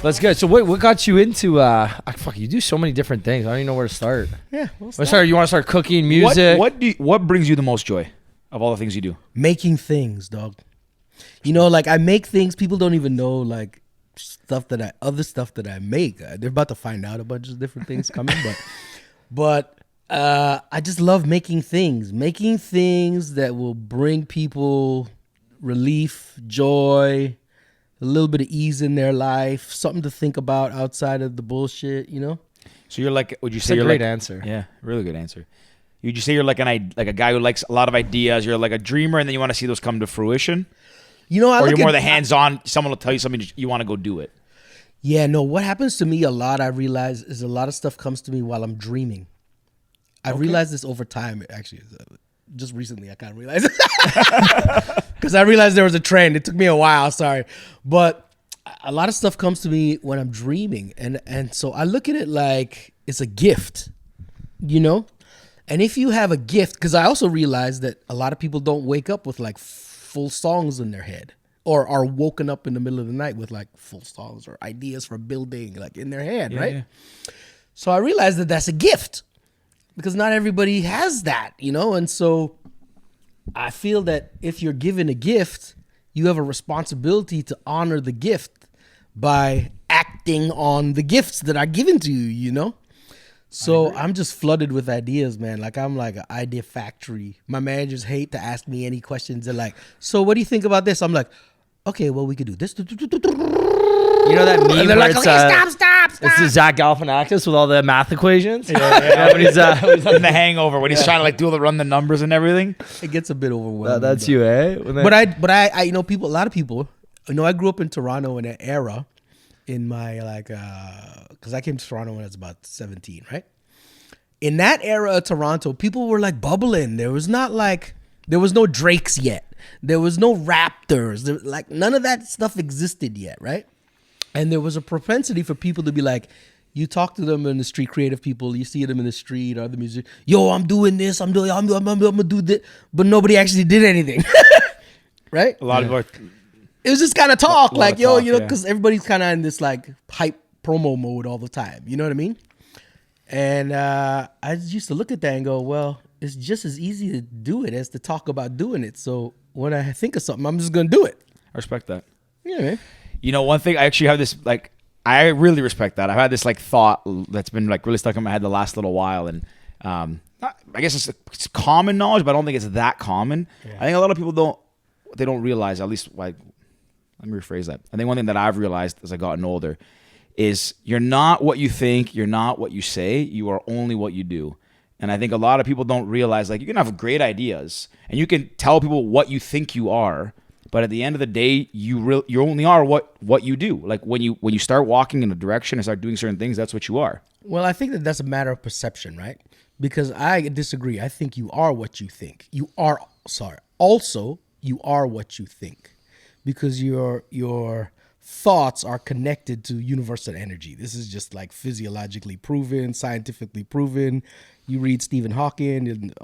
That's good. So what got you into fuck, you do so many different things. I don't even know where to start. Yeah. You want to start cooking, music? What brings you the most joy of all the things you do? Making things, dog. You know, like I make things people don't even know, like other stuff that I make. They're about to find out a bunch of different things coming, but I just love making things that will bring people relief, joy, a little bit of ease in their life, something to think about outside of the bullshit, you know? So you're like, would you It's say a you're great like, answer. Yeah, really good answer. Would you say you're like a guy who likes a lot of ideas? You're like a dreamer, and then you want to see those come to fruition? You know, or you're more the hands-on. Someone will tell you something, you want to go do it. Yeah, no. What happens to me a lot, I realize, is a lot of stuff comes to me while I'm dreaming. I realized this over time. Actually, just recently, I kind of realized it because I realized there was a trend. It took me a while. Sorry, but a lot of stuff comes to me when I'm dreaming, and so I look at it like it's a gift, you know. And if you have a gift, because I also realize that a lot of people don't wake up with like full songs in their head, or are woken up in the middle of the night with like full songs or ideas for building like in their head, right? Yeah. So I realized that that's a gift because not everybody has that, you know? And so I feel that if you're given a gift, you have a responsibility to honor the gift by acting on the gifts that are given to you, you know? So I'm just flooded with ideas, man. Like I'm like an idea factory. My managers hate to ask me any questions. They're like, so what do you think about this? I'm like, okay, well, we could do this. You know that meme where like, it's, stop. It's the Zach Galifianakis with all the math equations? Yeah. When he's in The Hangover, when he's trying to like run the numbers and everything. It gets a bit overwhelming. That's you, eh? But I, you know, a lot of people, you know, I grew up in Toronto in an era in my like, because I came to Toronto when I was about 17, right? In that era of Toronto, people were like bubbling. There was no Drakes yet. There was no Raptors. Like none of that stuff existed yet, right? And there was a propensity for people to be like, you talk to them in the street, creative people, you see them in the street or the music, yo, I'm doing this, I'm gonna do this, but nobody actually did anything, right? A lot of people it was just kind of talk, like, yo, talk, you know, because everybody's kind of in this like hype promo mode all the time. You know what I mean? And I just used to look at that and go, well, it's just as easy to do it as to talk about doing it. So when I think of something, I'm just going to do it. I respect that. Yeah, man. You know, one thing I actually have this, like, I really respect that. I've had this like thought that's been like really stuck in my head the last little while. And I guess it's common knowledge, but I don't think it's that common. Yeah. I think a lot of people don't realize, at least like, let me rephrase that. I think one thing that I've realized as I've gotten older is you're not what you think, you're not what you say, you are only what you do. And I think a lot of people don't realize, like, you can have great ideas and you can tell people what you think you are, but at the end of the day, you only are what you do. Like when you start walking in a direction and start doing certain things, that's what you are. Well, I think that's a matter of perception, right? Because I disagree. I think you are what you think. Also, you are what you think. Because your thoughts are connected to universal energy. This is just like physiologically proven, scientifically proven. You read Stephen Hawking, and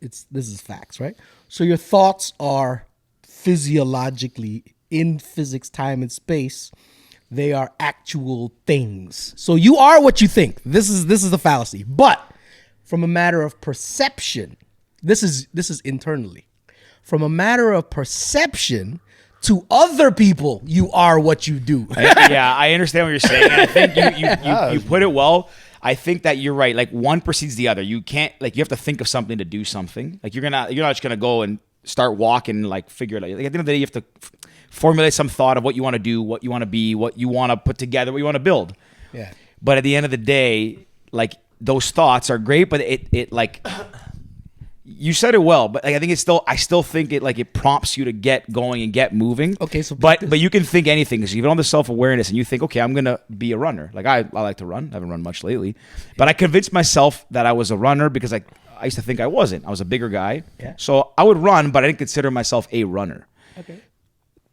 this is facts, right? So your thoughts are physiologically in physics, time, and space. They are actual things. So you are what you think. This is the fallacy. But from a matter of perception, this is internally. From a matter of perception, to other people, you are what you do. Yeah, I understand what you're saying. And I think you put it well. I think that you're right. Like one precedes the other. You can't, like, you have to think of something to do something. Like you're not just gonna go and start walking and like figure it out. Like at the end of the day, you have to formulate some thought of what you want to do, what you want to be, what you want to put together, what you want to build. Yeah. But at the end of the day, like those thoughts are great, but it like you said it well, but like, I think I still think it prompts you to get going and get moving. Okay, so but you can think anything because you have all the self-awareness and you think, okay, I'm gonna be a runner. Like I like to run. I haven't run much lately, but I convinced myself that I was a runner because I used to think I wasn't. I was a bigger guy, so I would run, but I didn't consider myself a runner. Okay.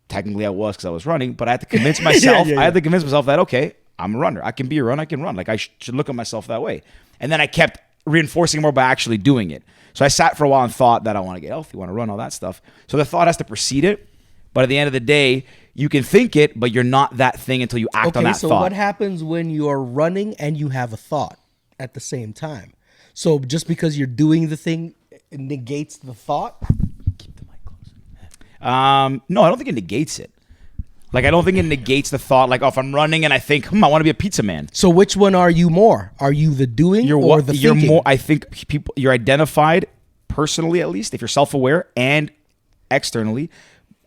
Technically, I was because I was running, but I had to convince myself. I had to convince myself that okay, I'm a runner. I can be a runner. I can run. Like I should look at myself that way, and then I kept reinforcing more by actually doing it. So I sat for a while and thought that I want to get healthy, want to run, all that stuff. So the thought has to precede it. But at the end of the day, You can think it, but you're not that thing until you act on that so thought. what happens when you're running and you have a thought at the same time? So just because you're doing the thing, it negates the thought? Keep the mic close. No, I don't think it negates it. Like, I don't think it negates the thought. Like, oh, if I'm running and I think, I want to be a pizza man. So which one are you more? Are you the doing or the thinking? More. I think you're identified personally, at least, if you're self-aware, and externally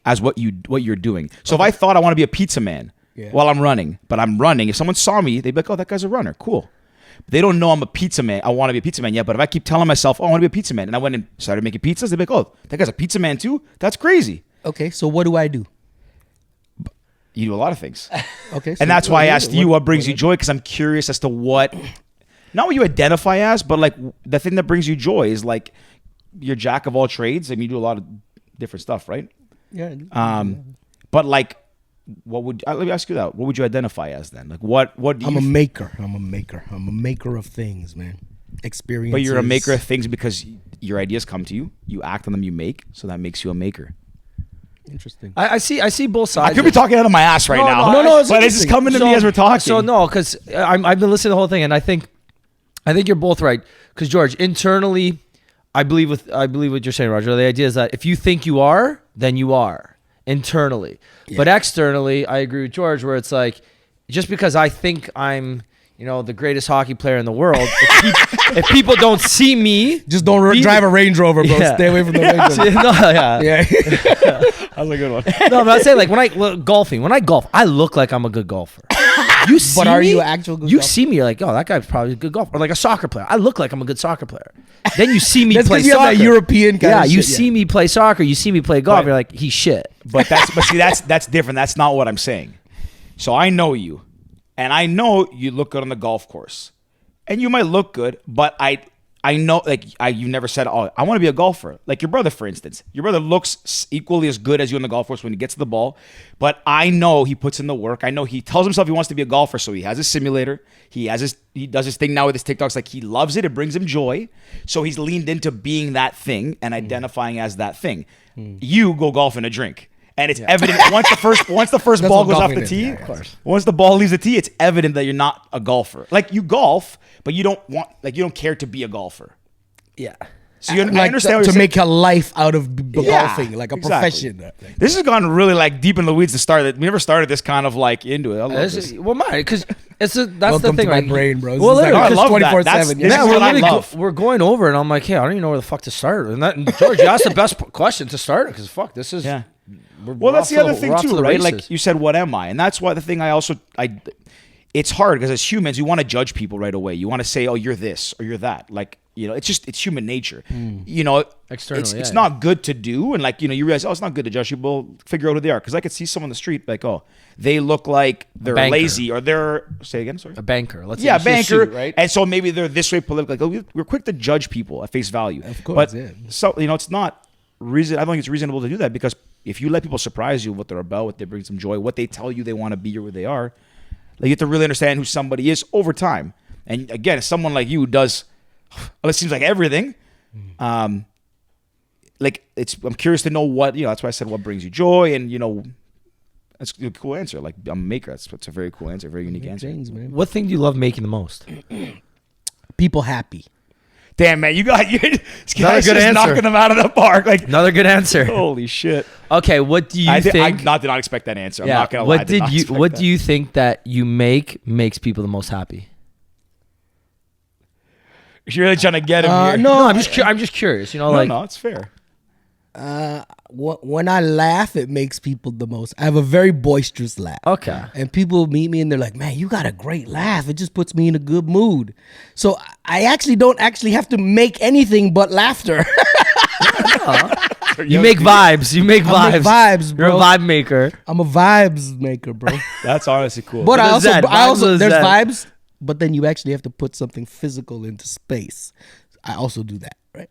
as what you're doing. So if I thought I want to be a pizza man while I'm running, but I'm running, if someone saw me, they'd be like, oh, that guy's a runner. Cool. They don't know I'm a pizza man. I want to be a pizza man yet. But if I keep telling myself, oh, I want to be a pizza man, and I went and started making pizzas, they'd be like, oh, that guy's a pizza man too? That's crazy. Okay, so what do I do? You do a lot of things. Okay. So And that's why I asked you what brings you joy, because I'm curious as to what, not what you identify as, but like the thing that brings you joy is like you're jack of all trades. I mean, you do a lot of different stuff, right? Yeah. But like, what would, let me ask you that. What would you identify as then? Like what do you? I'm a maker. I'm a maker of things, man. Experiences. But you're a maker of things because your ideas come to you, you act on them, you make, so that makes you a maker. Interesting. I see both sides. I could be talking out of my ass right now. No, it's but it's just coming to me as we're talking. So no, because I've been listening to the whole thing, and I think you're both right. Because George, internally, I believe what you're saying, Roger. The idea is that if you think you are, then you are internally. Yeah. But externally, I agree with George, where it's like, just because I think I'm, the greatest hockey player in the world, if people don't see me, just don't drive a Range Rover, bro. Yeah. Stay away from the Range Rover. That's a good one. No, but I'm saying, like, when I golf, I look like I'm a good golfer. You see but are me, you actual good You golfer? see me, you're like, oh, that guy's probably a good golfer. Or like a soccer player. I look like I'm a good soccer player. Then you see me That's play you soccer. have that European kind of shit, you see me play soccer. You see me play golf. You're like, he's shit. But that's different. That's not what I'm saying. So I know you, and I know you look good on the golf course, and you might look good, but I know, you never said, oh, I want to be a golfer. Like your brother, for instance. Your brother looks equally as good as you on the golf course when he gets to the ball, but I know he puts in the work. I know he tells himself he wants to be a golfer, so he has his simulator. He does his thing now with his TikToks. Like, he loves it. It brings him joy. So he's leaned into being that thing and identifying as that thing. You go golf and a drink. And it's evident once the first ball goes off the tee. Of course. Once the ball leaves the tee, it's evident that you're not a golfer. Like, you golf, but you don't care to be a golfer. Yeah. So I like understand to make a life out of golfing, like a profession. This has gone really like deep in the weeds to start. We never started this kind of like into it. I love this. Well, because that's Welcome the thing, to my right? brain, bro. Well, This is I like love 24/7. that. Yeah. This is what I love. We're going over, and I'm like, hey, I don't even know where the fuck to start. And George, you asked the best question to start, because fuck, this is. Yeah. We're Well, that's the other thing too, right? Races. Like you said, what am I? And that's why the thing it's hard, because as humans, you want to judge people right away. You want to say, oh, you're this or you're that. Like, it's human nature. Externally, it's not good to do. And like, you realize, oh, it's not good to judge people. Figure out who they are. Because I could see someone on the street like, oh, they look like they're lazy, or they're, say again, sorry. A banker. Let's say Yeah, banker. suit, right? And so maybe they're this way politically. Like, oh, we're quick to judge people at face value. Of course, But yeah. so, it's not reason. I don't think it's reasonable to do that, because if you let people surprise you, what they're about, what they bring some joy, what they tell you they want to be or who they are, like, you have to really understand who somebody is over time. And again, someone like you who does, it seems like everything. I'm curious to know what, that's why I said what brings you joy, and that's a cool answer. Like, I'm a maker. That's a very cool answer, very unique answer. Things, man. What thing do you love making the most? People happy. Damn, man, this guy's good just answer. knocking them out of the park. Like, Another good answer. holy shit. Okay, what do you I think? did not expect that answer. I'm not gonna lie. What do you think that you makes people the most happy? You're really trying to get him here. No, I'm just curious. No, it's fair. When I laugh, it makes people the most. I have a very boisterous laugh. Okay. And people meet me and they're like, man, you got a great laugh. It just puts me in a good mood. So I don't have to make anything but laughter. You make vibes. You make I make vibes, bro. You're a vibe maker. I'm a vibes maker, bro. That's honestly cool. But I Zen. also there's Zen. vibes, but then you actually have to put something physical into space. I also do that, right?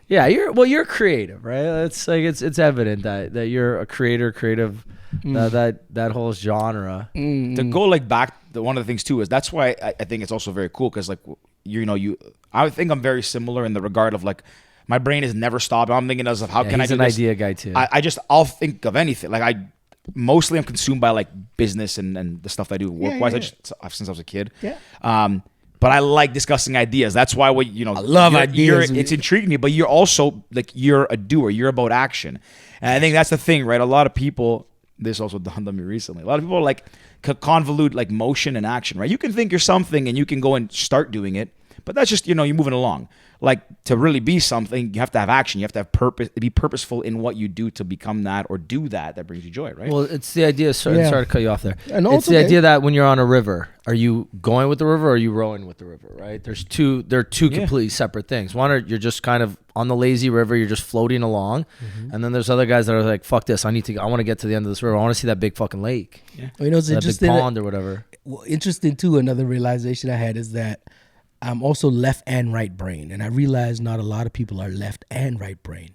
Yeah, you're creative, right? It's like it's evident that you're a creative. That whole genre. To go like back, one of the things too is that's why I think it's also very cool, because like I think I'm very similar in the regard of like my brain is never stopping. I'm thinking of how can I do He's an this? idea guy too. I'll think of anything. Like mostly I'm consumed by like business and the stuff that I do work wise. Since I was a kid. Yeah. But I like discussing ideas. That's why I love ideas. It's intriguing me, but you're also like you're a doer. You're about action, and I think that's the thing, right? A lot of people. This also dawned on me recently. A lot of people like convolute like motion and action, right? You can think you're something and you can go and start doing it, but that's just you're moving along. Like to really be something, you have to have action. You have to have purpose. Be purposeful in what you do to become that or do that brings you joy, right? Well, it's the idea. Sorry to cut you off there. No, it's the idea that when you're on a river, are you going with the river or are you rowing with the river? Right? They're two completely separate things. One, you're just kind of on the lazy river. You're just floating along, and then there's other guys that are like, "Fuck this! I want to get to the end of this river. I want to see that big fucking lake, it's that interesting. Big pond or whatever." Well, interesting too. Another realization I had is that I'm also left and right brain, and I realize not a lot of people are left and right brain.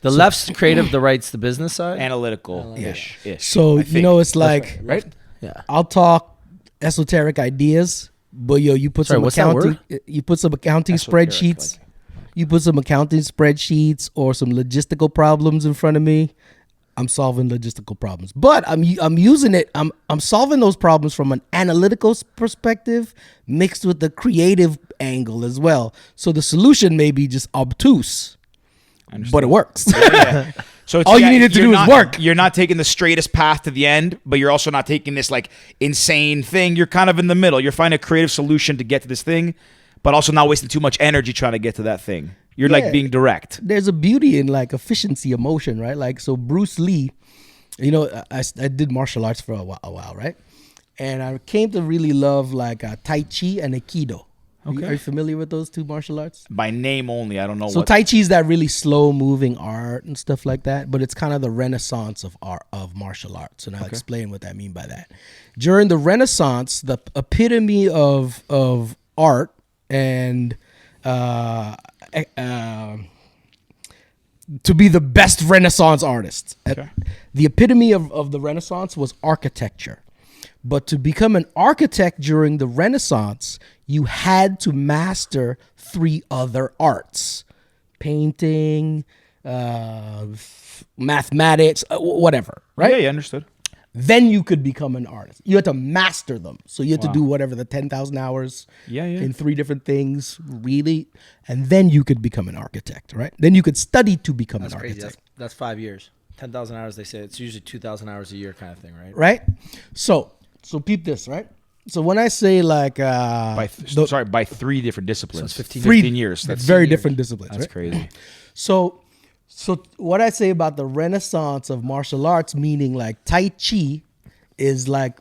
The left's creative, the right's the business side, analytical-ish. So it's like, right? Yeah. I'll talk esoteric ideas, but you put some accounting, you put some accounting spreadsheets, you put some accounting spreadsheets or some logistical problems in front of me. I'm solving logistical problems, but I'm using it. I'm solving those problems from an analytical perspective mixed with the creative angle as well. So the solution may be just obtuse, but it works. Yeah. So all you needed to do is work. You're not taking the straightest path to the end, but you're also not taking this like insane thing. You're kind of in the middle. You're finding a creative solution to get to this thing, but also not wasting too much energy trying to get to that thing. You're like being direct. There's a beauty in like efficiency of motion, right? Like, so Bruce Lee, I did martial arts for a while, right? And I came to really love like Tai Chi and Aikido. Okay. Are you familiar with those two martial arts? By name only, I don't know. So Tai Chi is that really slow moving art and stuff like that, but it's kind of the renaissance of martial arts, and I'll explain what I mean by that. During the Renaissance, the epitome of art and to be the best Renaissance artist. The epitome of the Renaissance was architecture. But to become an architect during the Renaissance, you had to master 3 other arts: painting, mathematics, whatever, right? Yeah, understood. Then you could become an artist. You had to master them. So you had to do whatever, the 10,000 hours in 3 different things, really. And then you could become an architect, right? Then you could study to become an architect. Crazy. That's 5 years. 10,000 hours, they say. It's usually 2,000 hours a year kind of thing, right? Right? So peep this, right? So when I say like... by 3 different disciplines. So it's 15 years. That's very different disciplines. That's crazy. So what I say about the Renaissance of martial arts, meaning like Tai Chi, is like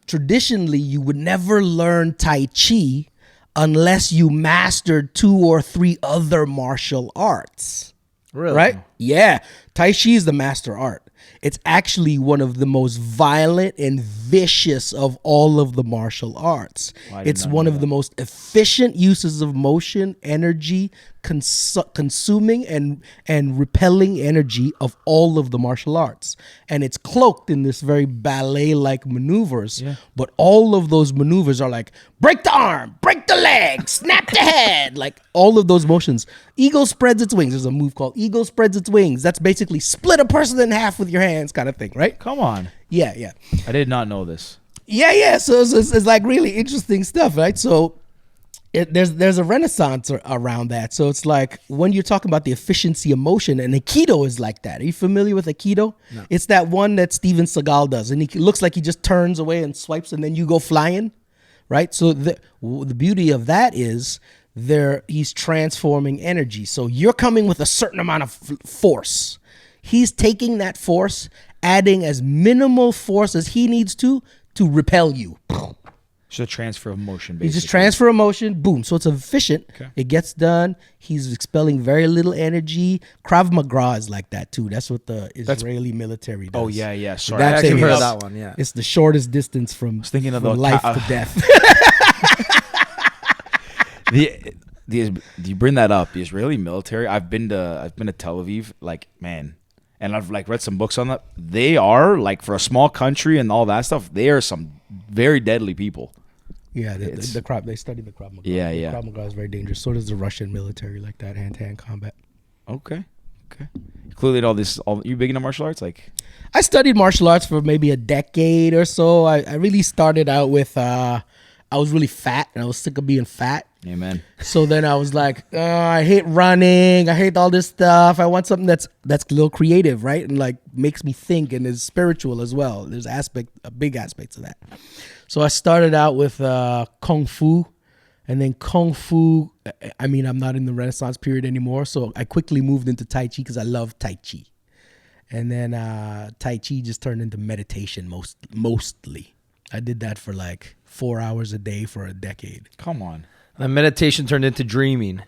traditionally you would never learn Tai Chi unless you mastered 2 or 3 other martial arts. Really? Right? Yeah. Tai Chi is the master art. It's actually one of the most violent and vicious of all of the martial arts. It's one of the most efficient uses of motion, energy, consuming and repelling energy of all of the martial arts. And it's cloaked in this very ballet-like maneuvers. Yeah. But all of those maneuvers are like, break the arm, break the leg, snap the head. Like all of those motions. Eagle spreads its wings. There's a move called Eagle spreads its wings. That's basically split a person in half with your hands kind of thing, right? Come on. Yeah. I did not know this. Yeah. So it's like really interesting stuff, right? So there's a renaissance around that. So it's like when you're talking about the efficiency of motion, and Aikido is like that. Are you familiar with Aikido? No. It's that one that Steven Seagal does, and he looks like he just turns away and swipes, and then you go flying, right? So the beauty of that is he's transforming energy. So you're coming with a certain amount of force. He's taking that force, adding as minimal force as he needs to repel you. So a transfer of motion, basically. He's just transfer of motion, boom. So it's efficient. Okay. It gets done. He's expelling very little energy. Krav Maga is like that too. That's what the Israeli military does. Oh yeah. Sorry, I actually heard of that one. Yeah, it's the shortest distance from life to death. Do you bring that up? The Israeli military. I've been to Tel Aviv. Like, man. And I've like read some books on that. They are like, for a small country and all that stuff, they are some very deadly people. Yeah, they study the Krav Maga. Yeah. Krav Maga is very dangerous. So does the Russian military, like that, hand-to-hand combat. Okay. Clearly, all you big into martial arts? Like, I studied martial arts for maybe a decade or so. I really started out with I was really fat and I was sick of being fat. Amen. So then I was like, I hate running. I hate all this stuff. I want something that's a little creative, right? And like makes me think and is spiritual as well. There's a big aspect to that. So I started out with Kung Fu. And then Kung Fu, I mean, I'm not in the Renaissance period anymore. So I quickly moved into Tai Chi because I love Tai Chi. And then Tai Chi just turned into meditation mostly. I did that for like 4 hours a day for a decade. Come on. And meditation turned into dreaming.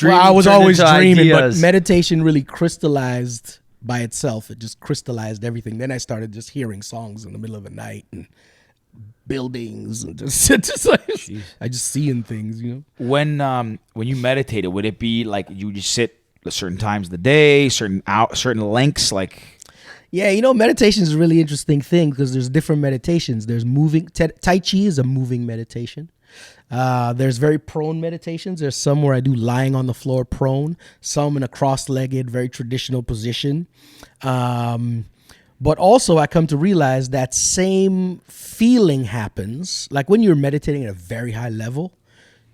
Well, I was turned always into dreaming, ideas. but meditation really crystallized by itself. It just crystallized everything. Then I started just hearing songs in the middle of the night and buildings and just like I just seeing things, you know. When you meditated, would it be like you just sit at certain times of the day, certain lengths, like? Yeah, you know, meditation is a really interesting thing because there's different meditations. There's moving. Tai Chi is a moving meditation. There's very prone meditations. There's some where I do lying on the floor prone, some in a cross-legged, very traditional position. But also I come to realize that same feeling happens. Like when you're meditating at a very high level,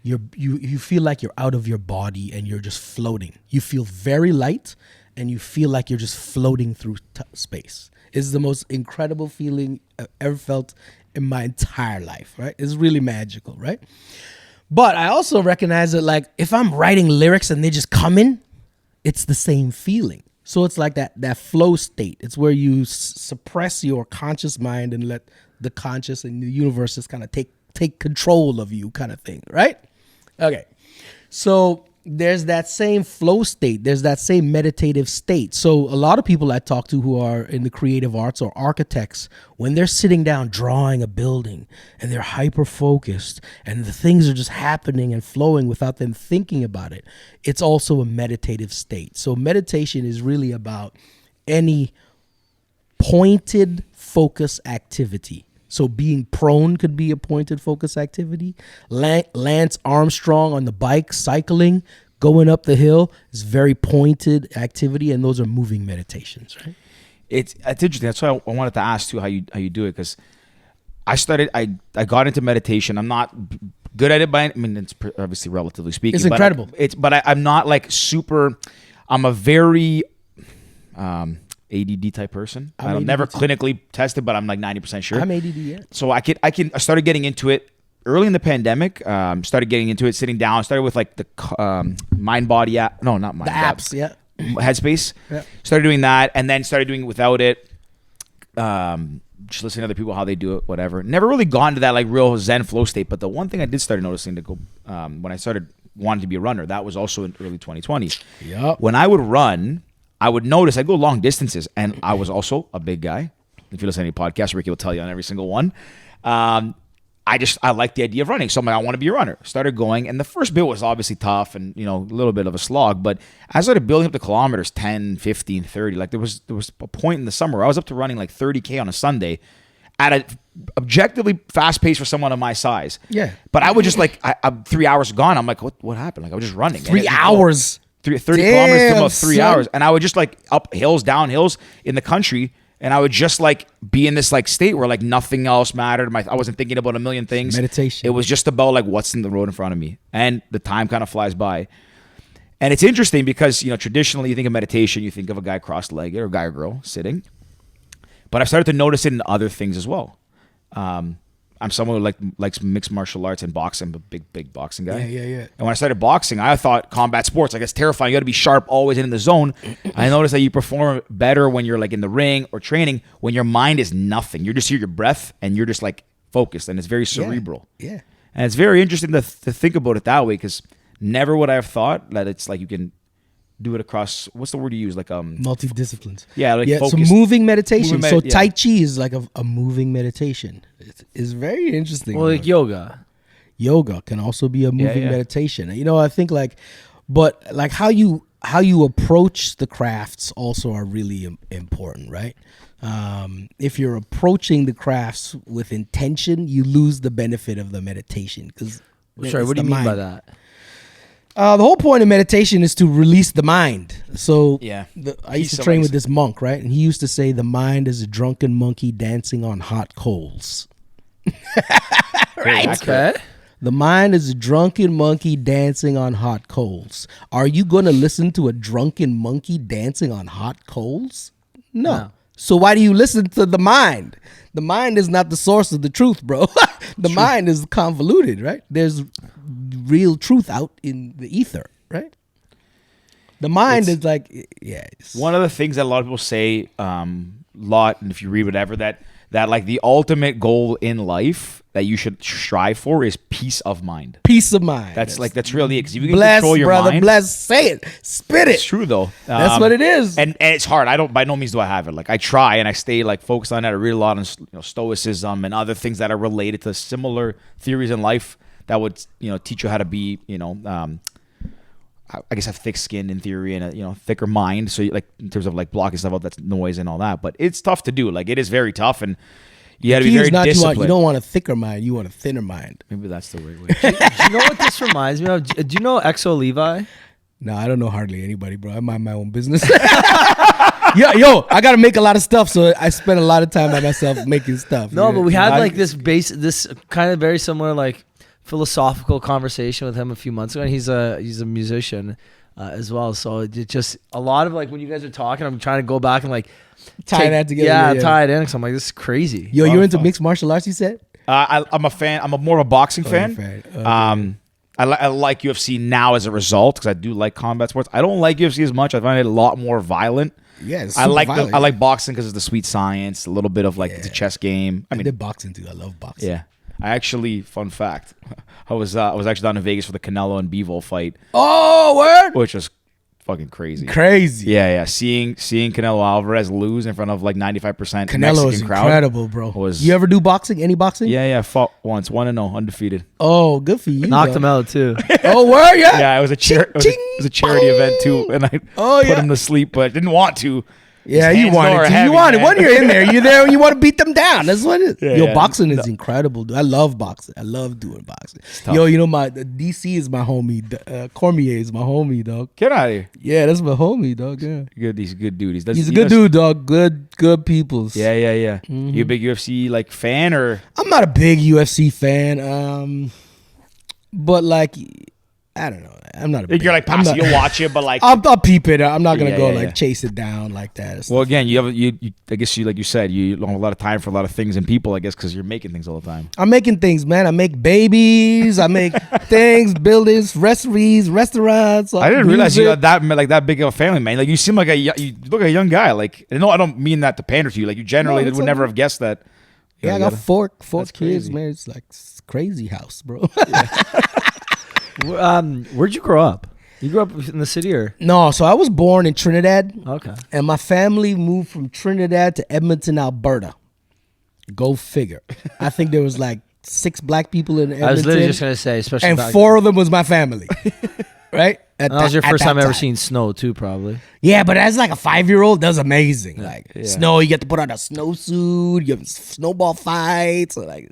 you feel like you're out of your body and you're just floating. You feel very light and you feel like you're just floating through space. It's the most incredible feeling I've ever felt in my entire life, right? It's really magical, right? But I also recognize that like if I'm writing lyrics and they just come in, it's the same feeling. So it's like that flow state. It's where you suppress your conscious mind and let the conscious and the universe just kind of take control of you kind of thing, right? Okay. So there's that same flow state. There's that same meditative state. So a lot of people I talk to who are in the creative arts or architects, when they're sitting down drawing a building and they're hyper focused and the things are just happening and flowing without them thinking about it, it's also a meditative state. So meditation is really about any pointed focus activity. So being prone could be a pointed focus activity. Lance Armstrong on the bike, cycling, going up the hill is very pointed activity, and those are moving meditations, right? It's interesting. That's why I wanted to ask too how you do it, because I got into meditation. I'm not good at it it's obviously relatively speaking. It's incredible. I'm not like super. I'm a very ADD type person. I'm never clinically tested, but I'm like 90% sure. I'm ADD, yeah. So I started getting into it early in the pandemic. Started getting into it, sitting down. Started with like the Mind Body app. No, not Mind. The apps, yeah. Headspace. Yeah. Started doing that, and then started doing it without it. Just listening to other people how they do it, whatever. Never really gone to that like real Zen flow state. But the one thing I did start noticing to go when I started wanting to be a runner, that was also in early 2020. Yep. When I would run, I would notice I'd go long distances, and I was also a big guy. If you listen to any podcast, Ricky will tell you on every single one. I like the idea of running, so I'm like, I want to be a runner. Started going, and the first bit was obviously tough and a little bit of a slog. But as I started building up the kilometers, 10, 15, 30, like there was a point in the summer where I was up to running like 30K on a Sunday at a objectively fast pace for someone of my size. Yeah. But I would just like, I'm 3 hours gone. I'm like, what happened? Like I was just running. 3 hours. 30 kilometers to about 3 hours, and I would just like up hills, down hills in the country, and I would just like be in this like state where like nothing else mattered. I wasn't thinking about a million things. Meditation. It was just about like what's in the road in front of me, and the time kind of flies by. And it's interesting because traditionally you think of meditation, you think of a guy cross-legged or a guy or girl sitting, but I've started to notice it in other things as well. I'm someone who likes mixed martial arts and boxing. I'm a big boxing guy. Yeah. And when I started boxing, I thought combat sports, like it's terrifying. You got to be sharp, always in the zone. I noticed that you perform better when you're like in the ring or training, when your mind is nothing. You just hear your breath and you're just like focused, and it's very cerebral. Yeah. And it's very interesting to think about it that way, because never would I have thought that it's like you can do it across, what's the word you use? Like multi-disciplines. Yeah, like so focused. moving meditation. So yeah. Tai Chi is like a moving meditation. It's very interesting. Well, like yoga. Yoga can also be a moving yeah. meditation. I think but how you approach the crafts also are really important, right? If you're approaching the crafts with intention, you lose the benefit of the meditation. Sorry, what do you mean by that? The whole point of meditation is to release the mind. So Yeah. I used to train with this monk, right? And he used to say the mind is a drunken monkey dancing on hot coals. Right? Okay. The mind is a drunken monkey dancing on hot coals. Are you going to listen to a drunken monkey dancing on hot coals? No. So why do you listen to the mind? The mind is not the source of the truth, bro. The mind is convoluted, right? There's real truth out in the ether, right? The mind is like, yeah. One of the things that a lot of people say, lot, and if you read whatever, that like the ultimate goal in life that you should strive for is peace of mind. Peace of mind. That's really it. 'Cause if you can bless, control your brother, mind, bless. Say it. Spit it. it's true though. That's what it is. And it's hard. I don't, by no means do I have it. Like I try and I stay like focused on that. I read a lot on stoicism and other things that are related to similar theories in life that would teach you how to be I guess have thick skin in theory and a thicker mind. So like in terms of like blocking stuff out, that's noise and all that. But it's tough to do. Like it is very tough, and you got to be very disciplined. You don't want a thicker mind. You want a thinner mind. Maybe that's the right way. Do you know what this reminds me of? Do you know Exo Levi? No, I don't know hardly anybody, bro. I mind my own business. Yo, I got to make a lot of stuff, so I spend a lot of time by myself making stuff. No, but we had like this kind of very similar like philosophical conversation with him a few months ago, and he's a musician as well. So it just a lot of like when you guys are talking, I'm trying to go back and like tie that together. Yeah, tie it in. Cause I'm like, this is crazy. Yo, you're into mixed martial arts, you said? I'm a fan. I'm more of a boxing fan. Okay. I like UFC now as a result because I do like combat sports. I don't like UFC as much. I find it a lot more violent. Yeah, I like boxing because of the sweet science, a little bit of like the chess game. I did boxing too. I love boxing. Yeah. I actually, fun fact, I was actually down in Vegas for the Canelo and Bivol fight. Oh, word! Which was fucking crazy. Crazy. Yeah. Seeing Canelo Alvarez lose in front of like 95% Canelo Mexican is crowd. Incredible, bro. You ever do boxing? Any boxing? Yeah. Fought once, 1-0, undefeated. Oh, good for you. Knocked him out too. Oh, word, yeah. Yeah, it was a charity event too, and I put him to sleep, but didn't want to. Yeah, you wanted to. You wanted when you're in there. You're there and you want to beat them down. That's what it is. Boxing is incredible, dude. I love boxing. I love doing boxing. Yo, my DC is my homie. Cormier is my homie, dog. Get out of here. Yeah, that's my homie, dog. Yeah. Good. He's a good dude. He's a good dude, dog. Good peoples. Yeah. Mm-hmm. You a big UFC like fan or? I'm not a big UFC fan. But like, I don't know. I'm not a big, you're like passive. You'll watch it, but like I'll peep it. I'm not gonna go chase it down like that. Well, again, you I guess like you said, you don't have a lot of time for a lot of things and people. I guess because you're making things all the time. I'm making things, man. I make babies. I make things, buildings, restaurants. I didn't realize you got that big of a family, man. Like you seem like you look like a young guy. Like no, I don't mean that to pander to you. Like you generally would never have guessed that. Yeah, I got four kids, man. It's like crazy house, bro. Where'd you grow up? You grew up in the city or? No, so I was born in Trinidad. Okay. And my family moved from Trinidad to Edmonton, Alberta. Go figure. I think there was like 6 black people in Edmonton. I was literally just going to say, especially and 4 of them was my family. Right? That was your first time ever seeing snow too, probably. Yeah, but as like a 5-year-old, that was amazing. Like snow, you get to put on a snowsuit, you have snowball fights. Like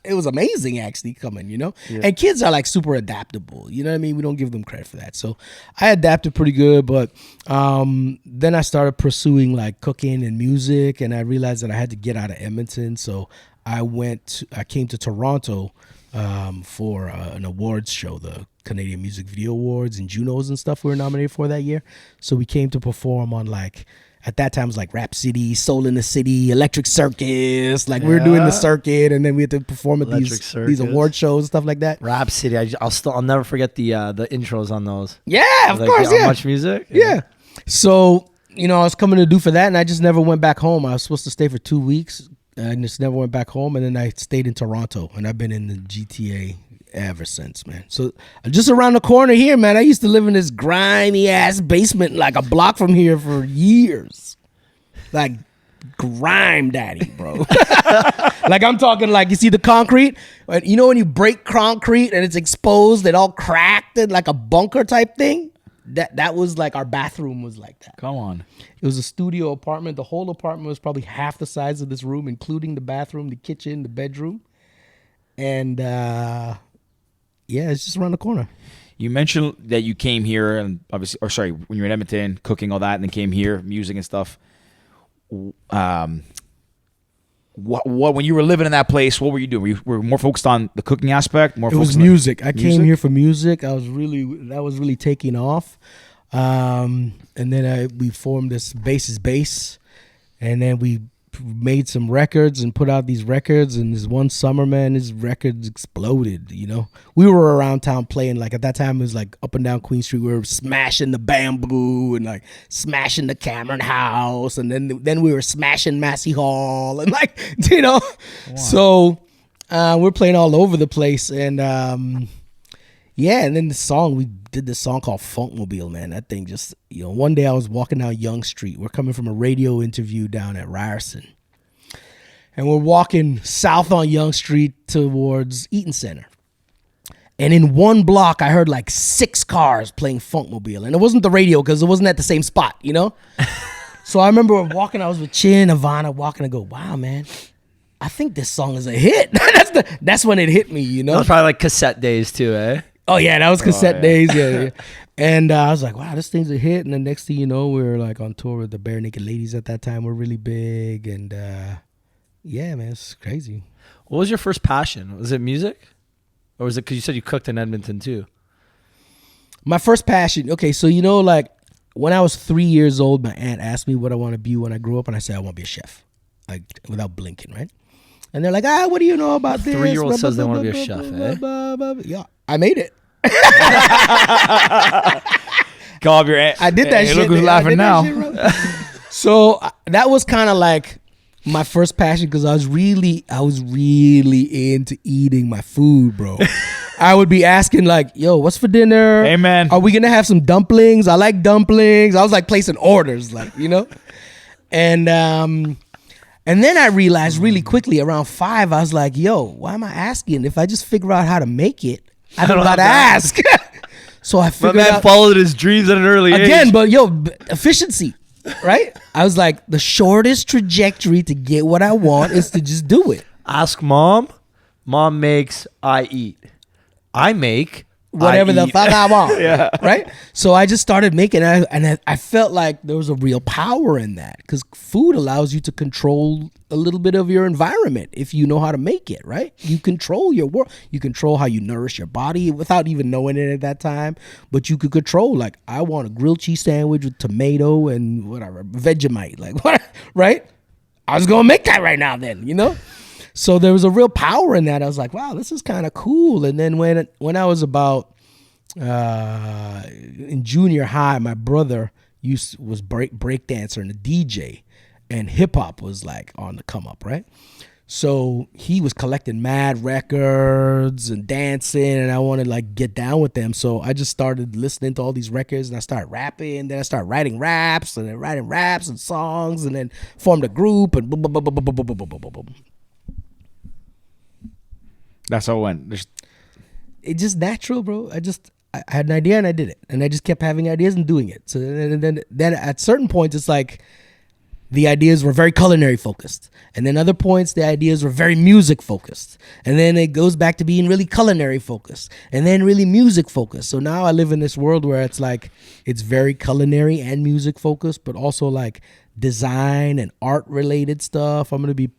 it was amazing actually coming, Yeah. And kids are like super adaptable. You know what I mean? We don't give them credit for that. So I adapted pretty good, but then I started pursuing like cooking and music, and I realized that I had to get out of Edmonton. So I came to Toronto for an awards show, the Canadian Music Video Awards and Junos and stuff we were nominated for that year. So we came to perform on like, at that time it was like Rap City, Soul in the City, Electric Circus. Like we were doing the circuit, and then we had to perform at these award shows and stuff like that. Rap City, I'll never forget the intros on those. Yeah, of course, yeah. Much music. Yeah. So I was coming to do for that, and I just never went back home. I was supposed to stay for 2 weeks. I just never went back home, and then I stayed in Toronto, and I've been in the GTA ever since, man. So just around the corner here, man, I used to live in this grimy ass basement like a block from here for years. Like grime daddy, bro. Like I'm talking like, you see the concrete? When you break concrete and it's exposed and all cracked and like a bunker type thing? That was like, our bathroom was like that. Come on. It was a studio apartment. The whole apartment was probably half the size of this room, including the bathroom, the kitchen, the bedroom. And it's just around the corner. You mentioned that you came here and obviously, or sorry, when you were in Edmonton, cooking all that, and then came here, music and stuff. What when you were living in that place, what were you doing? Were you more focused on the cooking aspect? It was music. I came here for music. That was really taking off. And then we formed this Bass is Bass, and then we made some records and put out these records. And this one summer, man, his records exploded. You know, we were around town playing. Like at that time, it was like up and down Queen Street. We were smashing the Bamboo and like smashing the Cameron House, and then we were smashing Massey Hall, and like you know, wow. So we're playing all over the place, and yeah, and then we did this song called Funkmobile, man. That thing just, you know, one day I was walking down Yonge Street. We're coming from a radio interview down at Ryerson. And we're walking south on Yonge Street towards Eaton Center. And in one block, I heard like 6 cars playing Funkmobile. And it wasn't the radio because it wasn't at the same spot, you know? So I remember walking, I was with Chin and Ivana walking and go, wow, man, I think this song is a hit. That's when it hit me, you know? That was probably like cassette days too, eh? Oh, yeah, that was cassette days. Yeah. And I was like, wow, this thing's a hit. And the next thing you know, we were like on tour with the Bare Naked Ladies at that time. We're really big. And yeah, man, it's crazy. What was your first passion? Was it music? Or was it because you said you cooked in Edmonton too? My first passion. Okay, so you know, like when I was 3 years old, my aunt asked me what I want to be when I grew up. And I said, I want to be a chef, like without blinking, right? And they're like, what do you know about this? 3-year-old says they want to be a chef, eh? Yeah, I made it. Call up your aunt. I did that shit. Look who's laughing now. So that was kind of like my first passion because I was really into eating my food, bro. I would be asking like, yo, what's for dinner? Hey, man. Are we going to have some dumplings? I like dumplings. I was like placing orders, like, you know? And then I realized really quickly around 5, I was like, yo, why am I asking? If I just figure out how to make it, I don't got to ask. So I figured my man out. Followed his dreams at an early age. Again, but yo, efficiency, right? I was like, the shortest trajectory to get what I want is to just do it. Ask mom. Mom makes, I eat. I make, whatever the fuck I want. Yeah. Right? So I just started making it, and I felt like there was a real power in that because food allows you to control a little bit of your environment if you know how to make it, right? You control your world. You control how you nourish your body without even knowing it at that time. But you could control, like, I want a grilled cheese sandwich with tomato and whatever, Vegemite, like, what, right? I was going to make that right now then, you know? So there was a real power in that. I was like, wow, this is kind of cool. And then when I was about in junior high, my brother was break dancer and a DJ, and hip hop was like on the come up, right? So he was collecting mad records and dancing, and I wanted to like get down with them. So I just started listening to all these records, and I started rapping. Then I started writing raps, and then writing raps and songs, and then formed a group, and boom, boom, boom, boom, boom, boom, boom, boom, boom, boom. That's how it went. It's just natural, bro. I had an idea and I did it, and I just kept having ideas and doing it. So then at certain points, it's like the ideas were very culinary focused, and then other points the ideas were very music focused, and then it goes back to being really culinary focused, and then really music focused. So now I live in this world where it's like it's very culinary and music focused, but also like design and art related stuff. I'm gonna be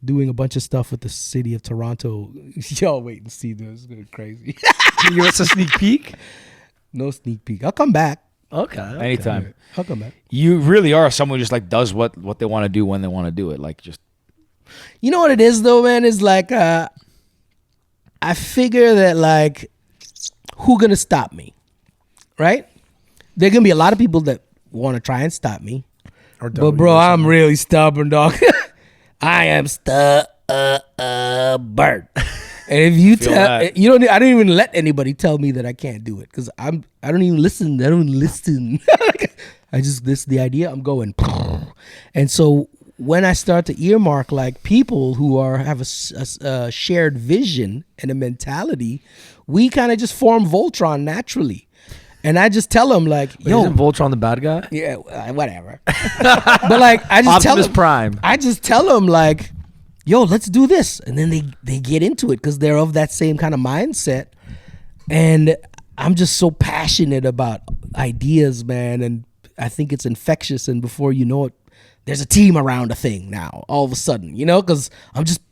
doing a bunch of stuff with the city of Toronto. Y'all wait and see. This is going to be crazy. Can you give us a sneak peek? No sneak peek. I'll come back. Okay. Anytime. I'll come back. You really are someone who just like does what they want to do when they want to do it. Like just. You know what it is though, man? Is like I figure that like who gonna stop me, right? There gonna be a lot of people that want to try and stop me, but bro, I'm really stubborn, dog. I am stubborn. And if you I don't even let anybody tell me that I can't do it because I don't even listen. I don't listen. I just the idea. I'm going, and so when I start to earmark like people who have a shared vision and a mentality, we kind of just form Voltron naturally. And I just tell them like, yo, isn't Voltron the bad guy? Yeah, whatever. But like, I just Optimus Prime. I just tell them like, yo, let's do this, and then they get into it because they're of that same kind of mindset. And I'm just so passionate about ideas, man, and I think it's infectious. And before you know it, there's a team around a thing now. All of a sudden, because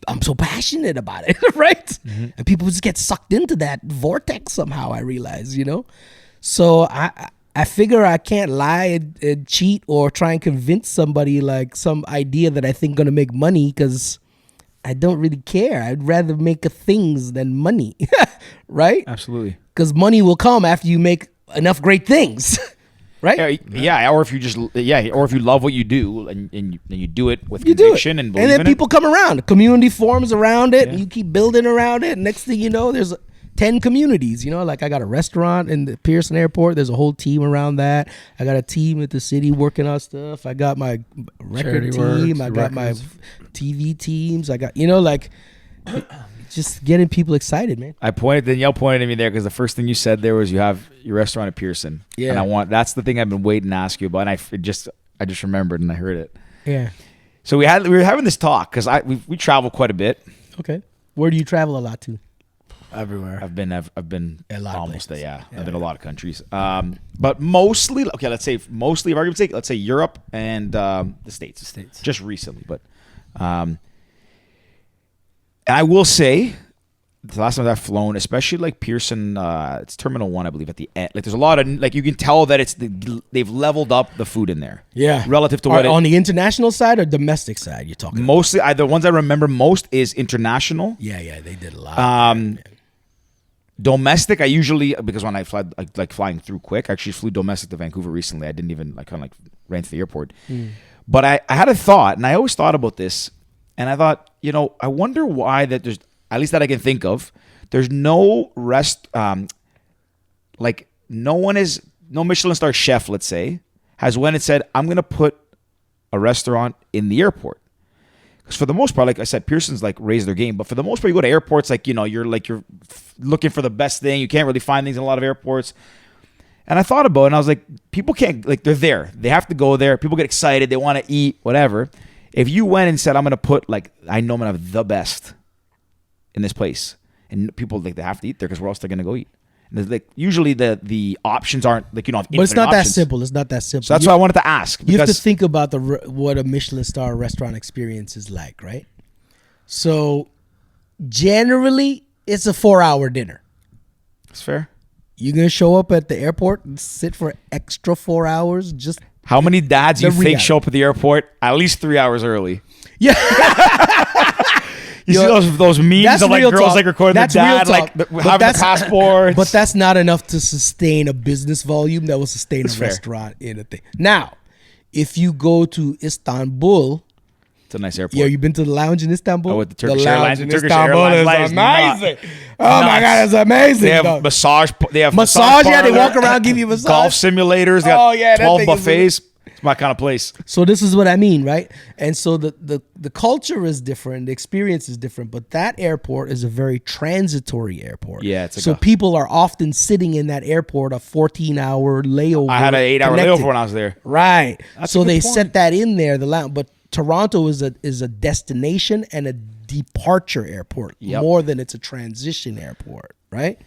I'm so passionate about it, right? Mm-hmm. And people just get sucked into that vortex somehow. I realize, So I figure I can't lie and cheat or try and convince somebody like some idea that I think gonna make money, because I don't really care. I'd rather make things than money, right? Absolutely. Because money will come after you make enough great things, right? Yeah, or if you love what you do and you do it with conviction and believe and then in people come around. The community forms around it, and you keep building around it. Next thing you know, there's 10 communities, like I got a restaurant in the Pearson Airport. There's a whole team around that. I got a team at the city working on stuff. I got my record team. I got my TV teams. I got, just getting people excited, man. Danielle pointed at me there because the first thing you said there was you have your restaurant at Pearson. Yeah. And that's the thing I've been waiting to ask you about. And I just remembered and I heard it. Yeah. So we were having this talk because we travel quite a bit. Okay. Where do you travel a lot to? Everywhere. I've been a lot almost there. Yeah. I've been a lot of countries. But mostly, let's say for argument's sake, let's say Europe and the States. Just recently, but and I will say the last time I've flown, especially like Pearson, it's Terminal 1, I believe, at the end. Like there's a lot of you can tell that they've leveled up the food in there. Yeah. Relative to on the international side or domestic side you're talking mostly the ones I remember most is international. Yeah, they did a lot. Domestic, I usually, because when I fly, like flying through quick, I actually flew domestic to Vancouver recently. I didn't even ran to the airport. But I had a thought, and I always thought about this, and I thought, I wonder why that there's, at least that I can think of, there's no no Michelin star chef, let's say, has went and said, I'm going to put a restaurant in the airport. Because for the most part, like I said, Pearson's raised their game. But for the most part, you go to airports, you're looking for the best thing. You can't really find things in a lot of airports. And I thought about it, and I was like, people can't, they're there. They have to go there. People get excited. They want to eat, whatever. If you went and said, I'm going to put, I know I'm going to have the best in this place. And people, they have to eat there because where else they're going to go eat? And usually the options aren't, have but it's not options. that simple. It's not that simple. So that's why I wanted to ask. You have to think about what a Michelin star restaurant experience is like, right? So generally, it's a 4-hour dinner. That's fair. You're going to show up at the airport and sit for extra 4 hours. Just how many dads you think show up at the airport at least 3 hours early? Yeah. You see those memes of girls recording the dad having the passports. But that's not enough to sustain a business volume that will sustain a restaurant in a thing. Now, if you go to Istanbul, it's a nice airport. Yeah, you've been to the lounge in Istanbul? Oh, with the Turkish Airlines. The Turkish Airlines is amazing. Oh my God, it's amazing. They have massage. They have massage. Yeah, they walk around, give you massage. Golf simulators. They got 12 buffets. It's my kind of place. So this is what I mean, right? And so the culture is different, the experience is different, but that airport is a very transitory airport. Yeah, so people are often sitting in that airport a 14-hour layover. I had an 8-hour layover when I was there. Right. So they set that in there. But Toronto is a destination and a departure airport more than it's a transition airport, right?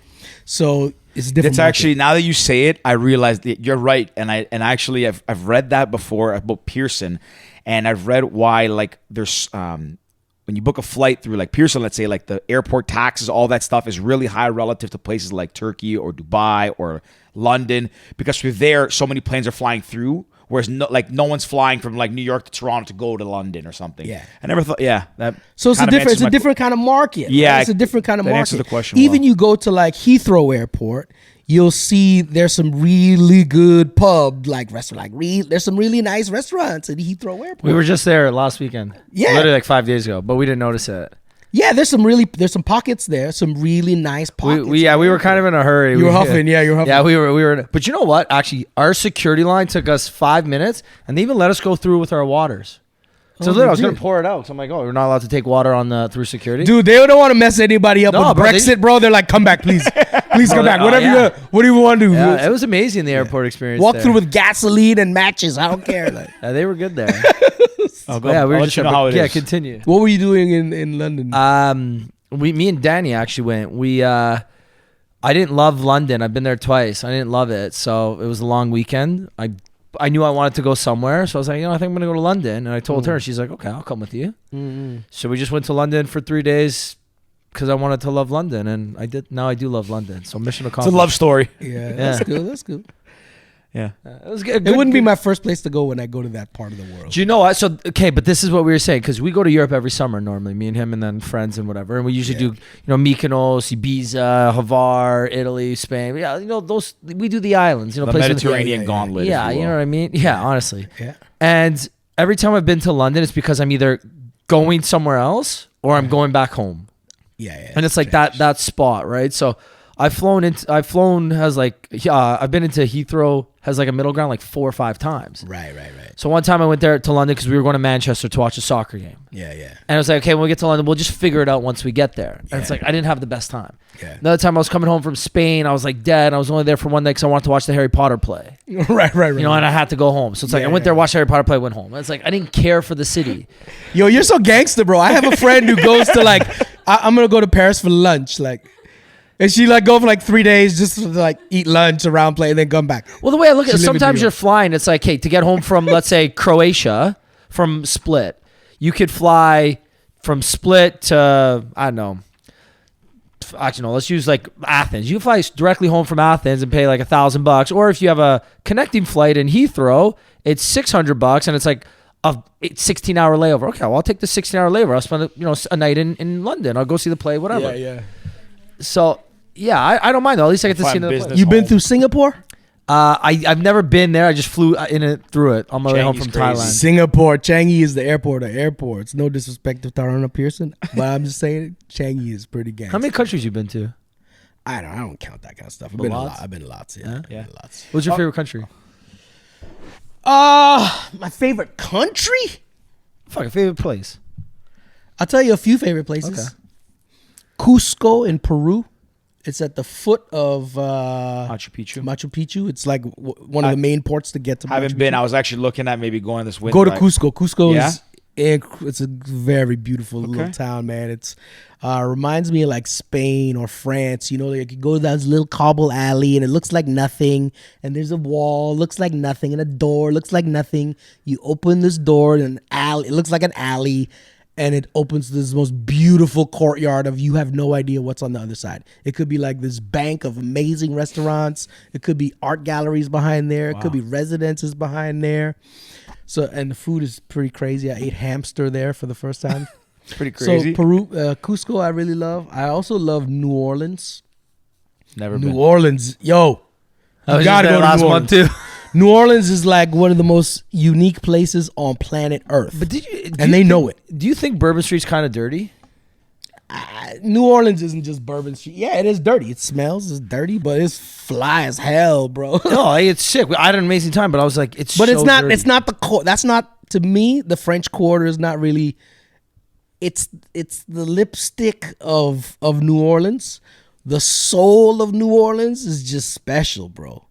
So it's different. It's actually, now that you say it, I realize that you're right, and I've read that before about Pearson, and I've read why there's when you book a flight through Pearson, let's say the airport taxes, all that stuff is really high relative to places like Turkey or Dubai or London, because through there so many planes are flying through. Whereas no one's flying from New York to Toronto to go to London or something. Yeah, I never thought. Yeah, that. So it's a different kind of market. Yeah, right? It's a different kind of market. Answers the question. Even you go to Heathrow Airport, you'll see there's some really good pub restaurant. There's some really nice restaurants at Heathrow Airport. We were just there last weekend. Yeah, literally 5 days ago, but we didn't notice it. Yeah, there's some pockets there, some really nice pockets. We were kind of in a hurry. You were huffing, yeah, you were huffing. Yeah, we were. But you know what? Actually, our security line took us 5 minutes, and they even let us go through with our waters. So literally, I was gonna pour it out. So I'm like, oh, we're not allowed to take water through security. Dude, they don't want to mess anybody up with Brexit, bro. They're like, come back, please, please come back. Whatever you want to do. Yeah, it was amazing, the airport experience. Walk through with gasoline and matches. I don't care. They were good there. We were just how it is. Yeah, continue. What were you doing in London? Me and Danny actually went. We I didn't love London. I've been there twice. I didn't love it. So it was a long weekend. I knew I wanted to go somewhere. So I was like, I think I'm going to go to London. And I told her, she's like, okay, I'll come with you. So we just went to London for 3 days because I wanted to love London. And I did. Now I do love London. So mission accomplished. It's a love story. Yeah, that's good. That's good. Yeah. It was good. It wouldn't be my first place to go when I go to that part of the world. Do you know what? So, okay, but this is what we were saying because we go to Europe every summer normally, me and him and then friends and whatever. And we usually do, Mykonos, Ibiza, Hvar, Italy, Spain. Yeah, those, we do the islands, The places with- Mediterranean gauntlet. Yeah, if you you know will. what I mean? Yeah, honestly. Yeah. And every time I've been to London, it's because I'm either going somewhere else or I'm going back home. Yeah. And it's like that spot, right? So I've been into Heathrow, has like a middle ground like 4 or 5 times. Right. So one time I went there to London because we were going to Manchester to watch a soccer game. Yeah. And I was like, okay, when we get to London, we'll just figure it out once we get there. And it's like, I didn't have the best time. Yeah. Another time I was coming home from Spain, I was like dead. I was only there for one day because I wanted to watch the Harry Potter play. Right. And I had to go home. So it's like, Yeah, I went there, watched Harry Potter play, went home. And it's like, I didn't care for the city. Yo, you're so gangster, bro. I have a friend who goes to like, I'm going to go to Paris for lunch. Like, and she like go for like 3 days just to like eat lunch around, play, and then come back. Well, the way I look at it, She live in sometimes New you're York. flying. It's like, hey, to get home from, let's say, Croatia, from Split, you could fly from Split to, I don't know. Actually, no, let's use like Athens. You can fly directly home from Athens and pay like $1,000. Or if you have a connecting flight in Heathrow, it's $600 and it's like a 16-hour layover. Okay, well, I'll take the 16-hour layover. I'll spend a night in London. I'll go see the play, whatever. Yeah. So, yeah, I don't mind though. At least I get to see Find another business. place. You been home. through Singapore? I've never been there. I just flew through it on my way home Changi's from crazy. Thailand. Singapore, Changi is the airport of airports. No disrespect to Toronto Pearson, but I'm just saying Changi is pretty gangster. How many countries you been to? I don't count that kind of stuff. I've But been lots? I've been lots. Yeah. Yeah? I've been lots. What's your favorite country? My favorite country? Fuck, a favorite place. I'll tell you a few favorite places. Okay. Cusco in Peru. It's at the foot of Machu Picchu. Machu Picchu. It's like one of the main ports to get to Machu Haven't been. Picchu. I was actually looking at maybe going this winter. Go to like- Cusco. Cusco Yeah? is it's a very beautiful little Okay. town, man. It's reminds me of like Spain or France. Like you go down this little cobble alley and it looks like nothing, and there's a wall, looks like nothing, and a door looks like nothing. You open this door and an alley, it looks like an alley, and it opens to this most beautiful courtyard of you have no idea what's on the other side. It could be like this bank of amazing restaurants. It could be art galleries behind there. It could be residences behind there. So, and the food is pretty crazy. I ate hamster there for the first time. Pretty crazy. So Peru, Cusco, I really love. I also love New Orleans. Never New been. Orleans, yo, I was gotta just there go to last New month Orleans. too. New Orleans is like one of the most unique places on planet Earth. But And they know it. Do you think Bourbon Street's kind of dirty? New Orleans isn't just Bourbon Street. Yeah, it is dirty. It smells, it's dirty, but it's fly as hell, bro. No, like, it's sick. I had an amazing time, but I was like, it's But so it's not. dirty. It's not the. That's not, to me. The French Quarter is not really. It's the lipstick of New Orleans. The soul of New Orleans is just special, bro.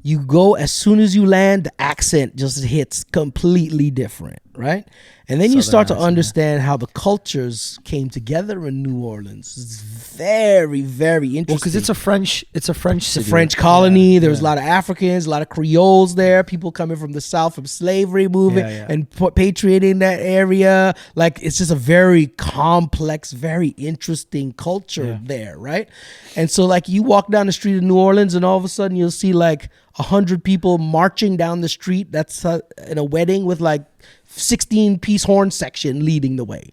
You go, as soon as you land, the accent just hits completely different, right? And then you start to understand how the cultures came together in New Orleans. It's very, very interesting. Well, because it's a French city. It's a French colony. There was a lot of Africans, a lot of Creoles there. People coming from the South from slavery moving and patriating that area. Like, it's just a very complex, very interesting culture there, right? And so, like, you walk down the street of New Orleans, and all of a sudden you'll see like 100 people marching down the street. That's in a wedding with like 16-piece horn section leading the way,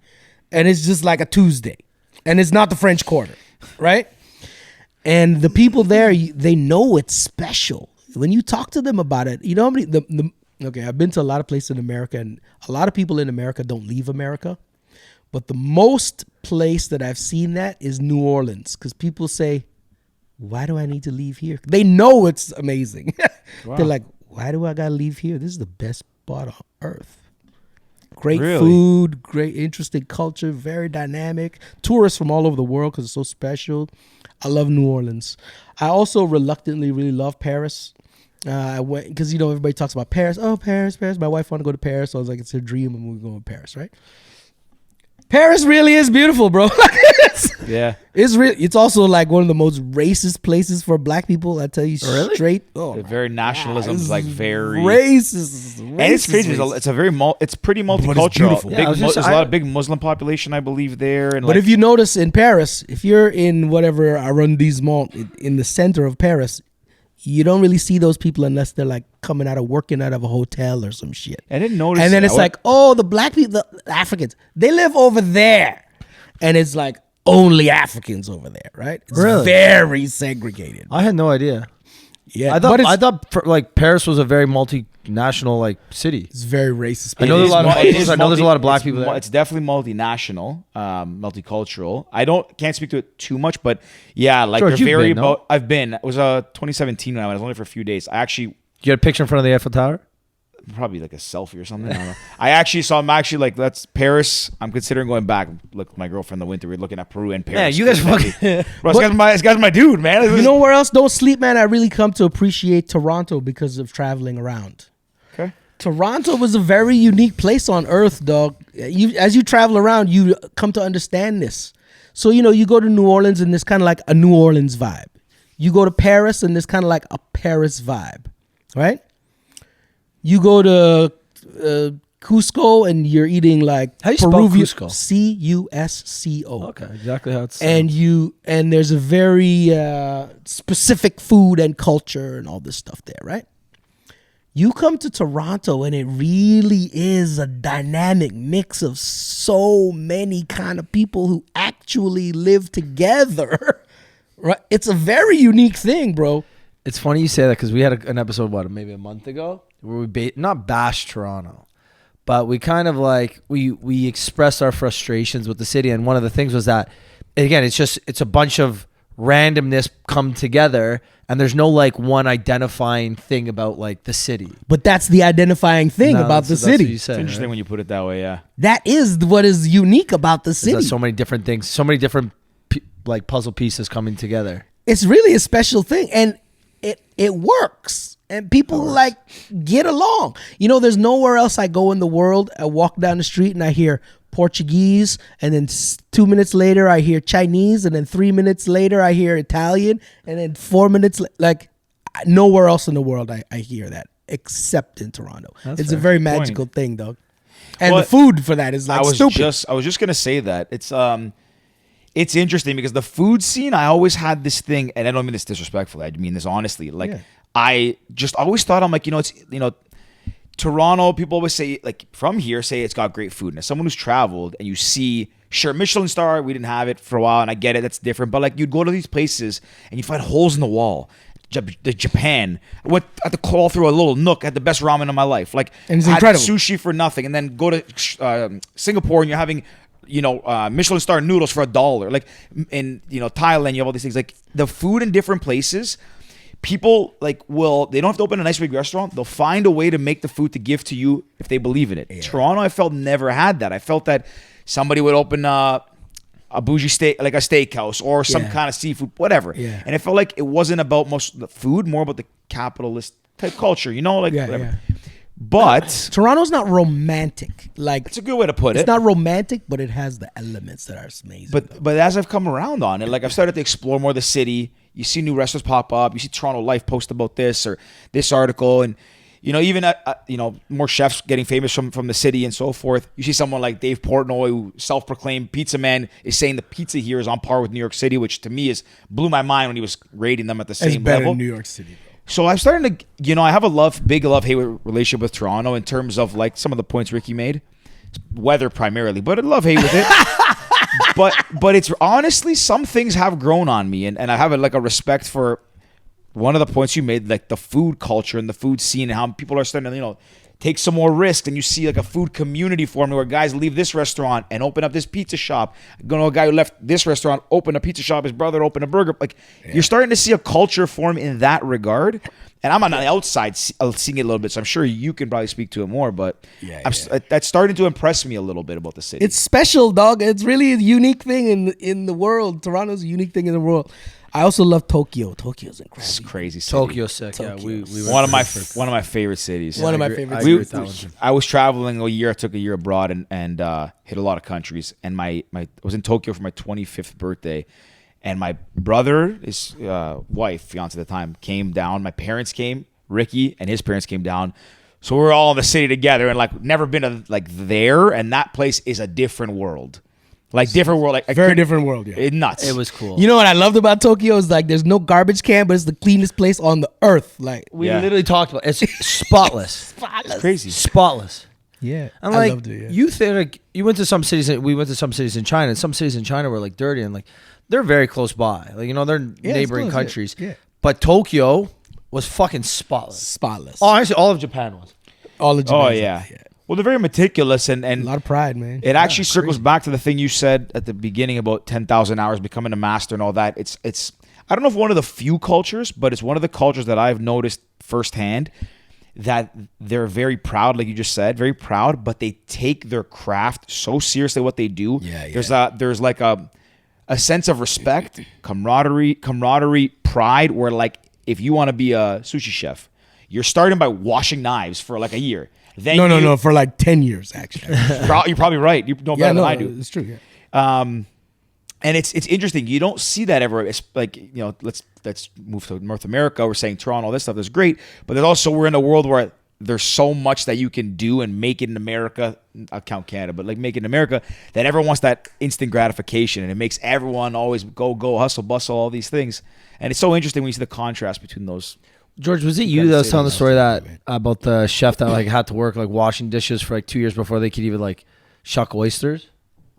and it's just like a Tuesday, and it's not the French Quarter, right? And the people there, they know it's special. When you talk to them about it, you know how many, okay, I've been to a lot of places in America, and a lot of people in America don't leave America. But the most place that I've seen that is New Orleans, because people say, why do I need to leave here? They know it's amazing. They're like, why do I got to leave here? This is the best spot on earth. Great food, great interesting culture, very dynamic. Tourists from all over the world because it's so special. I love New Orleans. I also reluctantly really love Paris. I went because everybody talks about Paris. Oh, Paris. My wife wanted to go to Paris, so I was like, it's her dream, and we're going to Paris, right? Paris really is beautiful, bro. Yeah. It's also like one of the most racist places for black people. I tell you Really? straight. Oh, Very nationalism is like very racist. And it's crazy. It's a very it's pretty multicultural. beautiful. Yeah, I was There's just- a lot of big Muslim population, I believe, there. And But if you notice in Paris, if you're in whatever arrondissement in the center of Paris, you don't really see those people unless they're like coming out of working out of a hotel or some shit. I didn't notice. And then that. it's like, oh, the black people, the Africans, they live over there. And it's like only Africans over there, right? It's Really? very segregated. I had no idea. Yeah, I but thought like Paris was a very multinational like city. it's very racist. I know there's a lot of I know there's a lot of black people there. It's definitely multinational, multicultural. Can't speak to it too much, but yeah, like George, they're you've very been, no? about. I've been. It was 2017 when I went. I was only for a few days. I actually You got a picture in front of the Eiffel Tower? probably like a selfie or something. I don't know. I'm actually like, that's Paris. I'm considering going back. Look, with my girlfriend in the winter. We're looking at Peru and Paris. Yeah, you guys fucking. Bro, this guy's my dude, man. You know where else don't sleep, man? I really come to appreciate Toronto because of traveling around. Okay. Toronto was a very unique place on earth, dog. As you travel around, you come to understand this. So, you go to New Orleans and there's kind of like a New Orleans vibe. You go to Paris and there's kind of like a Paris vibe, right? You go to Cusco and you're eating like How you spell Peruvian Cusco? Cusco. Okay, exactly how it's. And there's a very specific food and culture and all this stuff there, right? You come to Toronto and it really is a dynamic mix of so many kind of people who actually live together. Right? It's a very unique thing, bro. It's funny you say that because we had an episode maybe a month ago where we not bashed Toronto, but we kind of like we expressed our frustrations with the city, and one of the things was that again it's a bunch of randomness come together, and there's no like one identifying thing about like the city. But that's the identifying thing about the that's what city. you said, It's interesting right? when you put it that way, yeah. That is what is unique about the Is city. that so many different things, so many different like puzzle pieces coming together. It's really a special thing, and it works, and people like get along. There's nowhere else I go in the world. I walk down the street and I hear Portuguese, and then 2 minutes later I hear Chinese, and then 3 minutes later I hear Italian, and then 4 minutes like nowhere else in the world I hear that except in Toronto. It's a very magical thing, though, and Well, the food for that is like stupid. I was just gonna say that it's interesting because the food scene, I always had this thing, and I don't mean this disrespectfully. I mean this honestly. Like I just always thought, I'm like, it's Toronto. People always say like from here say it's got great food. And as someone who's traveled and you see, sure, Michelin star, we didn't have it for a while, and I get it, that's different. But like you'd go to these places and you find holes in the wall. Japan, went at the call through a little nook, had the best ramen of my life. Like, And it's had incredible. sushi for nothing, and then go to Singapore and you're having Michelin star noodles for $1. Like in Thailand, you have all these things. Like the food in different places, people like they don't have to open a nice big restaurant. They'll find a way to make the food to give to you if they believe in it. Yeah. Toronto, I felt never had that. I felt that somebody would open a bougie steak, like a steakhouse or some kind of seafood, whatever. Yeah. And it felt like it wasn't about most of the food, more about the capitalist type culture, whatever. Yeah. But Toronto's not romantic. Like it's a good way to put it. It's not romantic, but it has the elements that are amazing. But as I've come around on it, like I've started to explore more the city. You see new restaurants pop up. You see Toronto Life post about this or this article, and even more chefs getting famous from the city and so forth. You see someone like Dave Portnoy, who self-proclaimed pizza man, is saying the pizza here is on par with New York City, which to me blew my mind when he was rating them at the same level. In New York City, bro. So I'm starting to, I have a big love-hate relationship with Toronto in terms of like some of the points Ricky made. Weather primarily, but I love-hate with it. but it's honestly, some things have grown on me, and I have a respect for one of the points you made, like the food culture and the food scene and how people are starting to, take some more risk, and you see like a food community forming where guys leave this restaurant and open up this pizza shop. A guy who left this restaurant, opened a pizza shop, his brother opened a burger. Like you're starting to see a culture form in that regard. And I'm on the outside seeing it a little bit, so I'm sure you can probably speak to it more. But that's starting to impress me a little bit about the city. It's special, dog. It's really a unique thing in the world. Toronto's a unique thing in the world. I also love Tokyo. Tokyo's incredible. It's crazy city. Tokyo's sick. Yeah, we one of my favorite cities. One of my favorite cities. I was traveling a year. I took a year abroad and hit a lot of countries. And I was in Tokyo for my 25th birthday. And my brother, his wife, fiance at the time, came down. My parents came. Ricky and his parents came down. So we were all in the city together and like never been to, like there. And that place is a different world. Like different world, like very different world. Yeah, nuts. It was cool. You know what I loved about Tokyo is like there's no garbage can, but it's the cleanest place on the earth. Like we literally talked about it's spotless. It's crazy, spotless. Yeah, and like I loved it, yeah. you think like you went to some cities. We went to some cities in China, and some cities in China were like dirty and like they're very close by. Like they're neighboring countries. Yeah. But Tokyo was fucking spotless. Spotless. Oh, actually, all of Japan was. All of Japan. Oh yeah. Well, they're very meticulous and a lot of pride, man. It actually circles back to the thing you said at the beginning about 10,000 hours, becoming a master and all that. It's I don't know if one of the few cultures, but it's one of the cultures that I've noticed firsthand that they're very proud, like you just said, very proud, but they take their craft so seriously what they do. Yeah. There's like a sense of respect, camaraderie, pride, where like if you want to be a sushi chef, you're starting by washing knives for like a year. Then no, for like 10 years, actually. You're probably right. You know better than I do. It's true, yeah. And it's interesting. You don't see that ever. It's like, let's move to North America. We're saying Toronto, all this stuff is great. But there's also, we're in a world where there's so much that you can do and make it in America. I'll count Canada, but like make it in America, that everyone wants that instant gratification. And it makes everyone always go, hustle, bustle, all these things. And it's so interesting when you see the contrast between those. George, was it you that was telling the story that about the chef that like had to work like washing dishes for like 2 years before they could even like shuck oysters?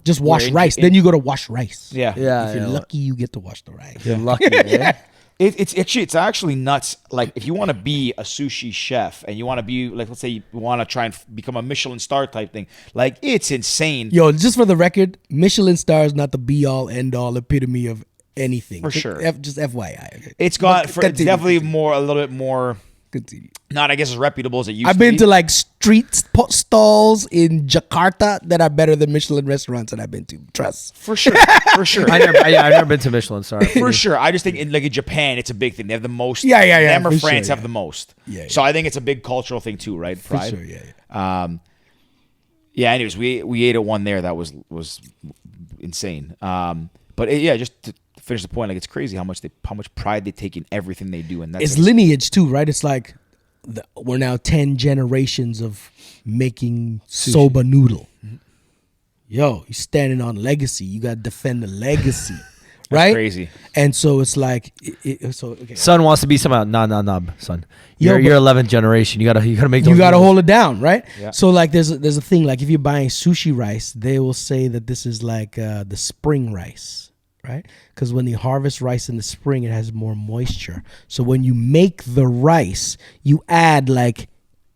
Just wash rice. Then you go to wash rice. Yeah. If you're lucky, you get to wash the rice. You're lucky. Yeah. It's actually nuts. Like if you want to be a sushi chef and you want to be like, let's say you want to try and become a Michelin star type thing, like it's insane. Yo, just for the record, Michelin star is not the be all end all epitome of anything. For sure. Just FYI. Okay. It's definitely a little bit more. Continue. Not, I guess, as reputable as it used to be. I've been to like street stalls in Jakarta that are better than Michelin restaurants that I've been to. Trust. For sure. I've never been to Michelin star. For sure. I just think in Japan, it's a big thing. They have the most. Yeah. Them or for France sure, have the most. Yeah. So I think it's a big cultural thing too, right? Pride. For sure, yeah. Anyways, we ate at one there that was insane. Just to finish the point, like it's crazy how much pride they take in everything they do, and it's lineage too, right? It's like we're now 10 generations of making soba noodle. Mm-hmm. Yo, you're standing on legacy. You got to defend the legacy, right? Crazy. And so it's like, son wants to be somehow son. You're 11th generation. You gotta make. You gotta hold it down, right? Yeah. So like, there's a thing like if you're buying sushi rice, they will say that this is like the spring rice. Right? Because when they harvest rice in the spring, it has more moisture. So when you make the rice, you add like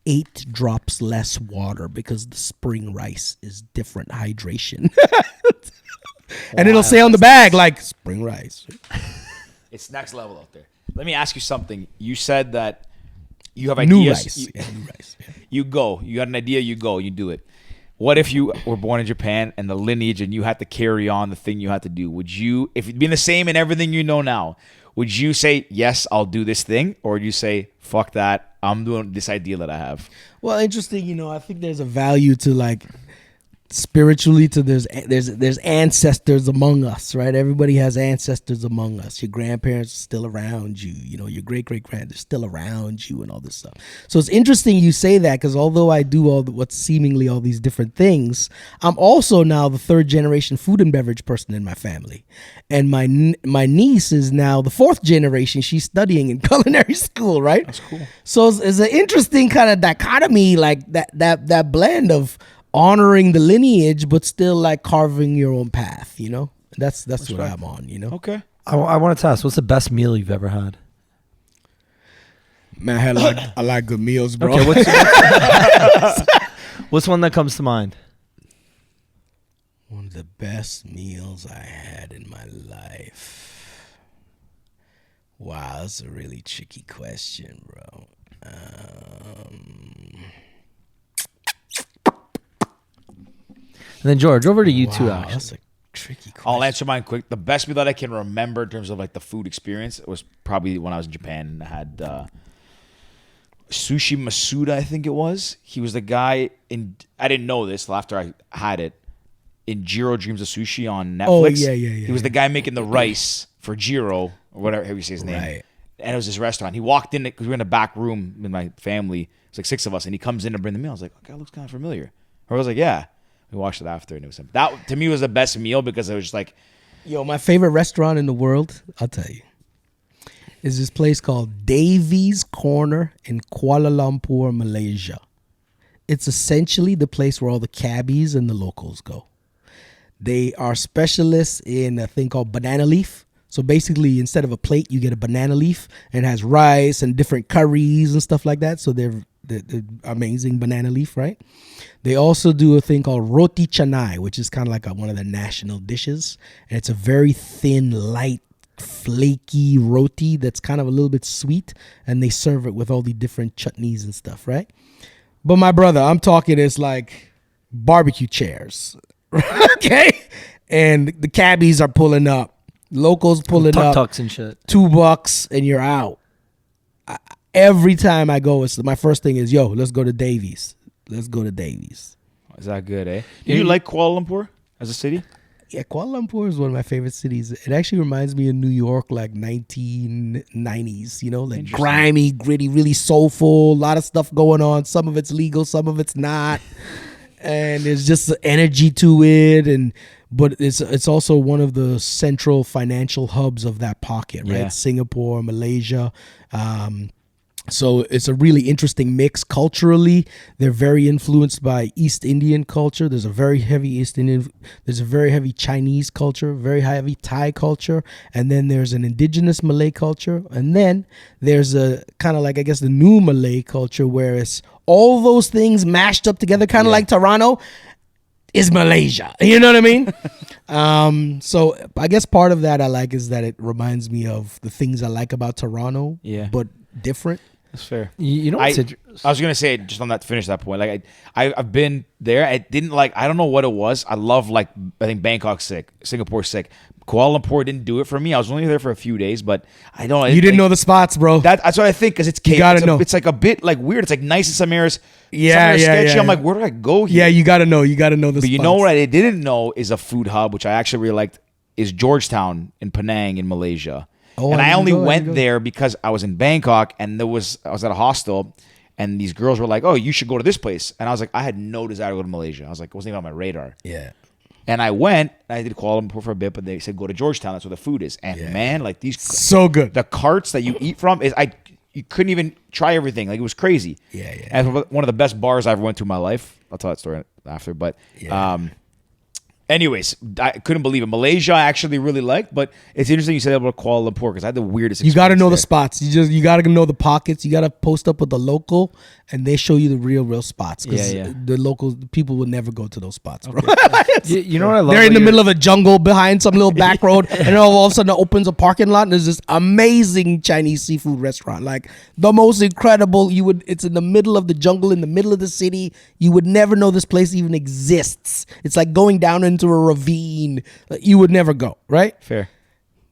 8 drops less water because the spring rice is different hydration. And it'll say on the bag like spring rice. It's next level out there. Let me ask you something. You said that you have ideas. New rice. New rice. Yeah. You go. You got an idea, you go. You do it. What if you were born in Japan and the lineage and you had to carry on the thing you had to do? Would you, if it'd been the same in everything you know now, would you say, yes, I'll do this thing? Or would you say, fuck that, I'm doing this idea that I have? Well, interesting, I think there's a value to like spiritually to there's ancestors among us, right? Everybody has ancestors among us. Your grandparents are still around you, your great-great-grand, they're still around you and all this stuff. So it's interesting you say that because although I do what's seemingly all these different things, I'm also now the 3rd generation food and beverage person in my family. And my niece is now the 4th generation. She's studying in culinary school, right? That's cool. So it's an interesting kind of dichotomy, like that blend of honoring the lineage, but still like carving your own path, That's what I'm on, Okay. I want to ask, what's the best meal you've ever had? Man, I like good meals, bro. Okay, what's one that comes to mind? One of the best meals I had in my life. Wow, that's a really tricky question, bro. And then George, over to you too. Wow, Actually, that's a tricky question. I'll answer mine quick. The best meal that I can remember in terms of like the food experience was probably when I was in Japan and I had Sushi Masuda, I think it was. He was the guy in. I didn't know this till after I had it in Jiro Dreams of Sushi on Netflix. Oh, yeah. He was the guy making the rice for Jiro or whatever how you say his name. Right. And it was this restaurant. He walked in because we were in a back room with my family. It's like 6 of us, and he comes in to bring the meal. I was like, "Okay, that looks kind of familiar." Or I was like, "Yeah." We watched it after, and it was him. That to me was the best meal because it was just like, Yo, my favorite restaurant in the world, I'll tell you, is this place called Davies Corner in Kuala Lumpur, Malaysia. It's essentially the place where all the cabbies and the locals go. They are specialists in a thing called banana leaf. So basically, instead of a plate, you get a banana leaf, and it has rice and different curries and stuff like that. So they're amazing banana leaf, right? They also do a thing called roti canai, which is kind of like one of the national dishes. And it's a very thin, light, flaky roti that's kind of a little bit sweet. And they serve it with all the different chutneys and stuff, right? But my brother, I'm talking it's like barbecue chairs, okay? And the cabbies are pulling up. Locals pulling up. tuk-tuks and shit. $2 and you're out. Every time I go, my first thing is, yo, let's go to Davies. Let's go to Davies. is that good, eh? Do you like Kuala Lumpur as a city? Yeah, Kuala Lumpur is one of my favorite cities. It actually reminds me of New York, like 1990s, you know, like grimy, gritty, really soulful, a lot of stuff going on. Some of it's legal, some of it's not. And there's just the energy to it. But it's also one of the central financial hubs of that pocket, right? Yeah. Singapore, Malaysia. So it's a really interesting mix culturally. They're very influenced by East Indian culture. There's a very heavy there's a very heavy Chinese culture, very heavy Thai culture. And then there's an indigenous Malay culture. And then there's a kind of like, I guess, the new Malay culture where it's all those things mashed up together, kind of like Toronto is Malaysia. You know what I mean? So I guess part of that I like is that it reminds me of the things I like about Toronto, but different. That's fair. You know what's I was gonna say just on that to finish that point. Like I've been there. I didn't like. I don't know what it was. I love I think Bangkok's sick, Singapore's sick. Kuala Lumpur didn't do it for me. I was only there for a few days, but I don't. You didn't know the spots, bro. That's what I think because it's you gotta know. It's like a bit like weird. It's like nice in some areas. Yeah, sketchy. yeah. I'm like, where do I go here? Yeah, you gotta know. You gotta know the. But spots. you know what I didn't know is a food hub, which I actually really liked, is Georgetown in Penang in Malaysia. Oh, and I only went there because I was in Bangkok and I was at a hostel and these girls were like, "Oh, you should go to this place." And I was like, I had no desire to go to Malaysia. I was like, it wasn't even on my radar. Yeah. And I went, I did Kuala Lumpur for a bit, but they said go to Georgetown. That's where the food is. And man, like these so good. The carts that you eat from you couldn't even try everything. Like it was crazy. Yeah. And one of the best bars I ever went to in my life. I'll tell that story after. But anyways, I couldn't believe it. Malaysia I actually really liked, but it's interesting you said that about Kuala Lumpur because I had the weirdest experience. You got to know there. the spots. You got to know the pockets. You got to post up with the local, and they show you the real spots. Because the local people will never go to those spots, bro. You know what I love? They're in the middle of a jungle behind some little back road, and all of a sudden it opens a parking lot, and there's this amazing Chinese seafood restaurant, like the most incredible. It's in the middle of the jungle, in the middle of the city. You would never know this place even exists. It's like going down into a ravine. You would never go, right? Fair.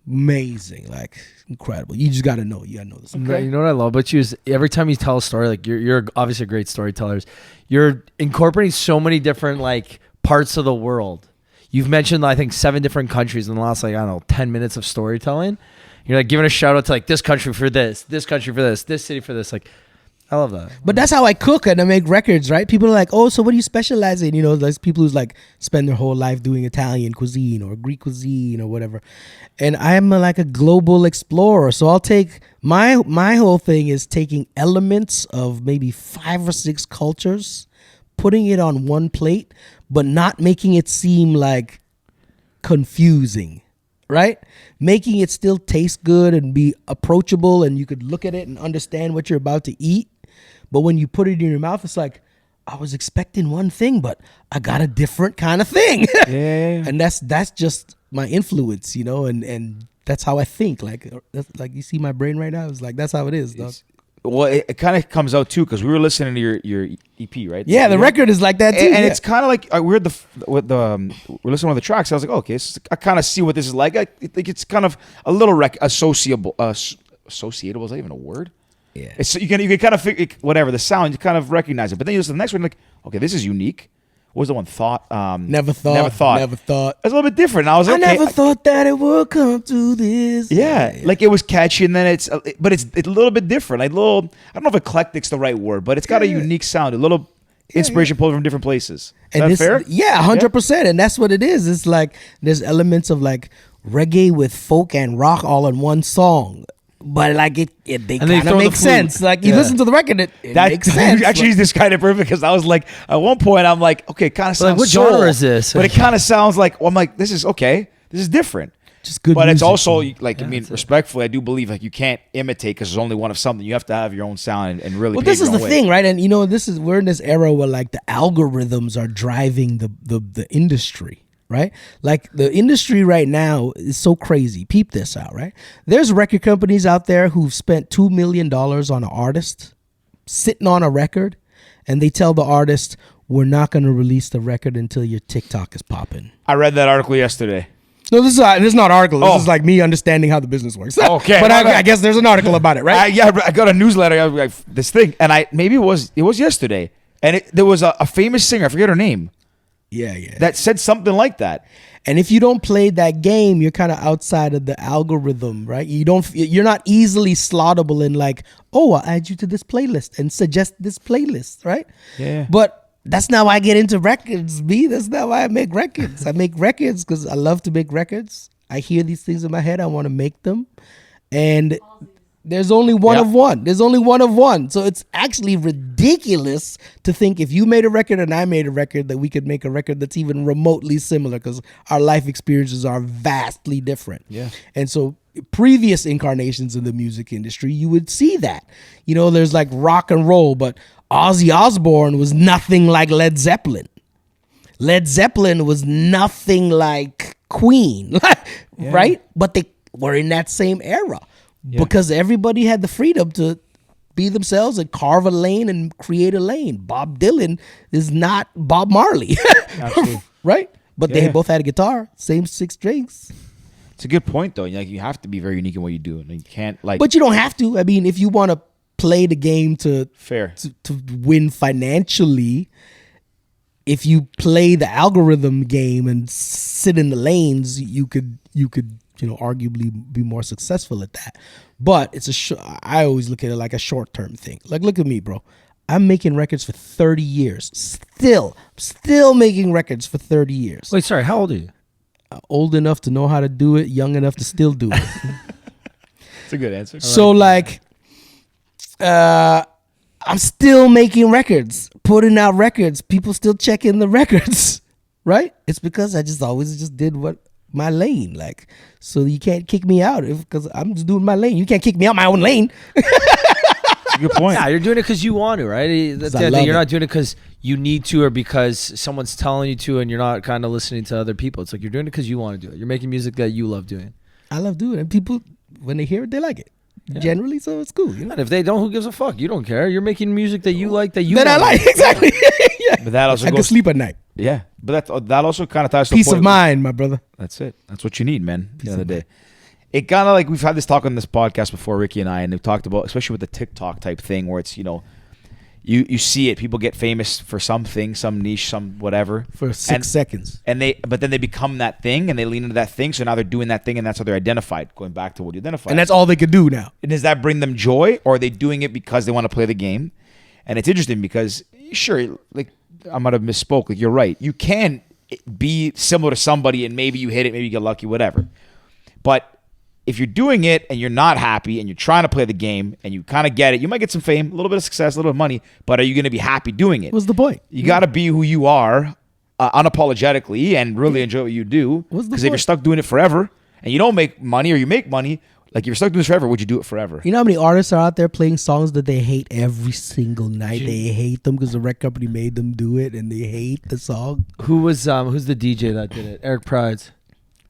Amazing, like incredible. You just got to know. You got to know this. Okay. You know what I love about you is every time you tell a story, like you're obviously a great storyteller. You're incorporating so many different like parts of the world. You've mentioned I think 7 different countries in the last 10 minutes of storytelling. You're like giving a shout out to like this country for this country for this city for this. Like I love that. But that's how I cook and I make records, right? People are like, "Oh, so what do you specialize in?" You know, there's people who's like spend their whole life doing Italian cuisine or Greek cuisine or whatever. And I'm like a global explorer. So I'll take my whole thing is taking elements of maybe 5 or 6 cultures, putting it on one plate, but not making it seem like confusing, right? Making it still taste good and be approachable and you could look at it and understand what you're about to eat. But when you put it in your mouth, it's like, I was expecting one thing, but I got a different kind of thing. Yeah. And that's just my influence, you know, and that's how I think. Like you see my brain right now. It's like that's how it is, dog. Well, it kind of comes out too because we were listening to your EP, right? Yeah, the record is like that too. And it's kind of like we're listening to one of the tracks. I was like, okay, I kind of see what this is like. I think it's kind of a little associable. Associatable, is that even a word? Yeah. It's you can kind of figure whatever the sound, you kind of recognize it. But then you listen to the next one, like, okay, this is unique. What was the one? Thought. Never thought. It's a little bit different. And I was like, I never thought that it would come to this. Yeah, like it was catchy, and then it's a little bit different. Like little, I don't know if eclectic's the right word, but it's got a unique sound, a little inspiration pulled from different places. Is that fair? Yeah, 100%. And that's what it is. It's like there's elements of like reggae with folk and rock all in one song. But like they kind of make sense. Like you listen to the record, it makes sense. Actually, this kind of perfect because I was like, at one point, I'm like, okay, it kind of sounds like, what soul, genre is this? But it kind of sounds like, well, I'm like, this is okay. This is different. Just good. But music, it's also man. like, I mean, respectfully, I do believe like you can't imitate because there's only one of something. You have to have your own sound and really. Well, pave this is your the own way. thing, right? And you know, we're in this era where like the algorithms are driving the industry. Right? Like the industry right now is so crazy. Peep this out, right? There's record companies out there who've spent $2 million on an artist sitting on a record, and they tell the artist, we're not going to release the record until your TikTok is popping. I read that article yesterday. No, this is not an article. This is like me understanding how the business works. Okay. But I guess there's an article about it, right? I got a newsletter, this thing, and maybe it was yesterday, and there was a famous singer, I forget her name. Yeah. That said something like that. And if you don't play that game, you're kind of outside of the algorithm, right? You're not easily slottable in like, oh, I'll add you to this playlist and suggest this playlist, right? Yeah. But that's not why I get into records, B. That's not why I make records. I make records because I love to make records. I hear these things in my head. I want to make them. And there's only one of one. There's only one of one. So it's actually ridiculous to think if you made a record and I made a record that we could make a record that's even remotely similar because our life experiences are vastly different. Yeah. And so previous incarnations in the music industry, you would see that. You know, there's like rock and roll, but Ozzy Osbourne was nothing like Led Zeppelin. Led Zeppelin was nothing like Queen, right? But they were in that same era. Yeah. Because everybody had the freedom to be themselves and carve a lane and create a lane. Bob Dylan is not Bob Marley, right? But they both had a guitar, same 6 strings. It's a good point, though. Like you have to be very unique in what you do, and you can't like. But you don't have to. I mean, if you want to play the game to win financially, if you play the algorithm game and sit in the lanes, you could. Arguably be more successful at that. But it's I always look at it like a short-term thing. Like, look at me, bro. I'm making records for 30 years. Still making records for 30 years. Wait, sorry, how old are you? Old enough to know how to do it, young enough to still do it. It's a good answer. So, I'm still making records, putting out records. People still checking the records, right? It's because I always did what my lane, like, so you can't kick me out because I'm just doing my lane. You can't kick me out my own lane. Good point. Yeah, you're doing it because you want to, right? That's the idea. You're not doing it because you need to or because someone's telling you to, and you're not kind of listening to other people. It's like you're doing it because you want to do it. You're making music that you love doing. I love doing it, and people, when they hear it, they like it. Yeah. Generally, so it's cool. You know? And if they don't, who gives a fuck? You don't care. You're making music that you like, that I like. Exactly. Yeah. But that also I can sleep at night. Yeah, but that also kind of ties to peace of mind, my brother. That's it. That's what you need, man. At the end of the day, it kind of like we've had this talk on this podcast before, Ricky and I, and we've talked about, especially with the TikTok type thing, where it's you see it, people get famous for something, some niche, some whatever, for 6 seconds, but then they become that thing and they lean into that thing. So now they're doing that thing, and that's how they're identified. Going back to what you identified, and that's all they could do now. And does that bring them joy, or are they doing it because they want to play the game? And it's interesting because sure, like, I might have misspoke. Like, you're right. You can be similar to somebody and maybe you hit it, maybe you get lucky, whatever. But if you're doing it and you're not happy and you're trying to play the game and you kind of get it, you might get some fame, a little bit of success, a little bit of money, but are you going to be happy doing it? What's the point? You got to be who you are unapologetically and really enjoy what you do. Because if you're stuck doing it forever and you don't make money, or you make money, like, if you're stuck doing this forever, would you do it forever? You know how many artists are out there playing songs that they hate every single night? They hate them because the record company made them do it, and they hate the song. Who's the DJ that did it? Eric Prides.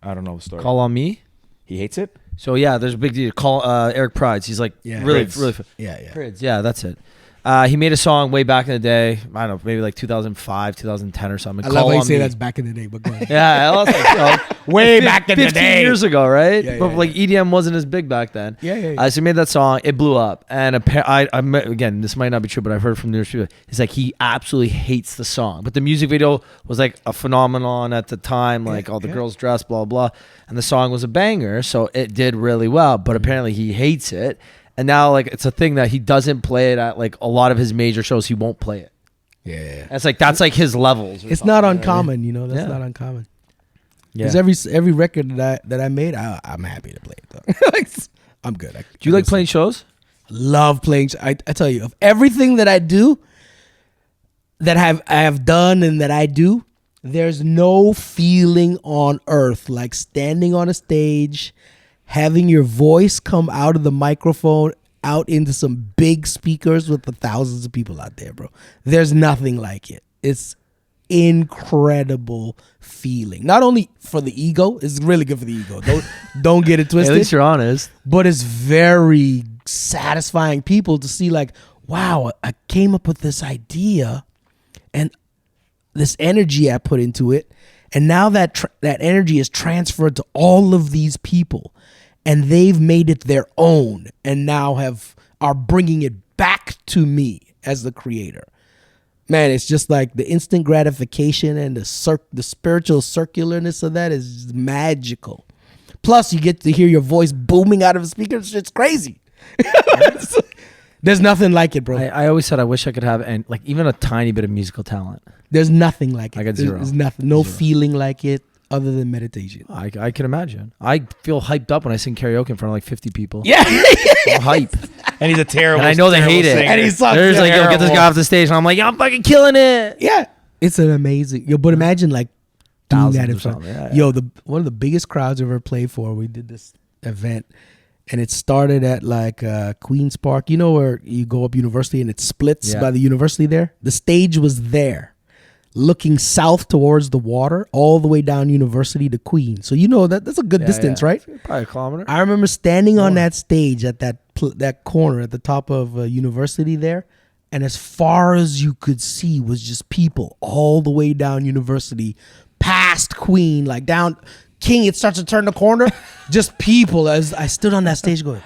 I don't know the story. Call on Me. He hates it? So yeah, there's a big deal. Call Eric Prides. He's like really. Yeah. Prides. Yeah, that's it. He made a song way back in the day. I don't know, maybe like 2005, 2010 or something. I love how you say that's back in the day, but go ahead. Yeah, I was like, Way back in the 15 day. years ago, right? Yeah, but like EDM wasn't as big back then. Yeah. So he made that song. It blew up. And again, this might not be true, but I've heard from numerous people. It's like he absolutely hates the song. But the music video was like a phenomenon at the time. Like all the girls dressed, blah, blah. And the song was a banger. So it did really well. But apparently he hates it. And now, like, it's a thing that he doesn't play it at, like, a lot of his major shows. He won't play it. Yeah. And it's like, that's like his levels. It's not uncommon, you know. That's not uncommon. Because every record that I made, I'm happy to play it, though. Like, I'm good. Do you like playing shows? Love playing. I tell you, of everything that I do, that I have done and that I do, there's no feeling on earth like standing on a stage, having your voice come out of the microphone out into some big speakers with the thousands of people out there, bro. There's nothing like it. It's incredible feeling. Not only for the ego, it's really good for the ego. Don't get it twisted. At least you're honest. But it's very satisfying people to see like, wow, I came up with this idea and this energy I put into it. And now that energy is transferred to all of these people. And they've made it their own, and now are bringing it back to me as the creator. Man, it's just like the instant gratification and the spiritual circularness of that is magical. Plus, you get to hear your voice booming out of the speakers. It's crazy. There's nothing like it, bro. I always said I wish I could have like even a tiny bit of musical talent. There's nothing like it. I got zero. There's nothing. No feeling like it. Other than meditation. I can imagine. I feel hyped up when I sing karaoke in front of like 50 people. Yeah. I'm hype. And he's a terrible. And I know they hate it. Singer. And he sucks. There's like, yo, get this guy off the stage. And I'm like, yo, I'm fucking killing it. Yeah. It's an amazing. Yo, but imagine like doing Thousands that in or front. something. Yeah, Yo, one of the biggest crowds I've ever played for, we did this event. And it started at like Queen's Park. You know where you go up University and it splits by the university there? The stage was there, looking south towards the water, all the way down University to Queen. So you know that's a good distance, right? Probably a kilometer. I remember standing on that stage at that corner at the top of University there, and as far as you could see was just people all the way down University, past Queen, like down King. It starts to turn the corner, just people. As I stood on that stage, going,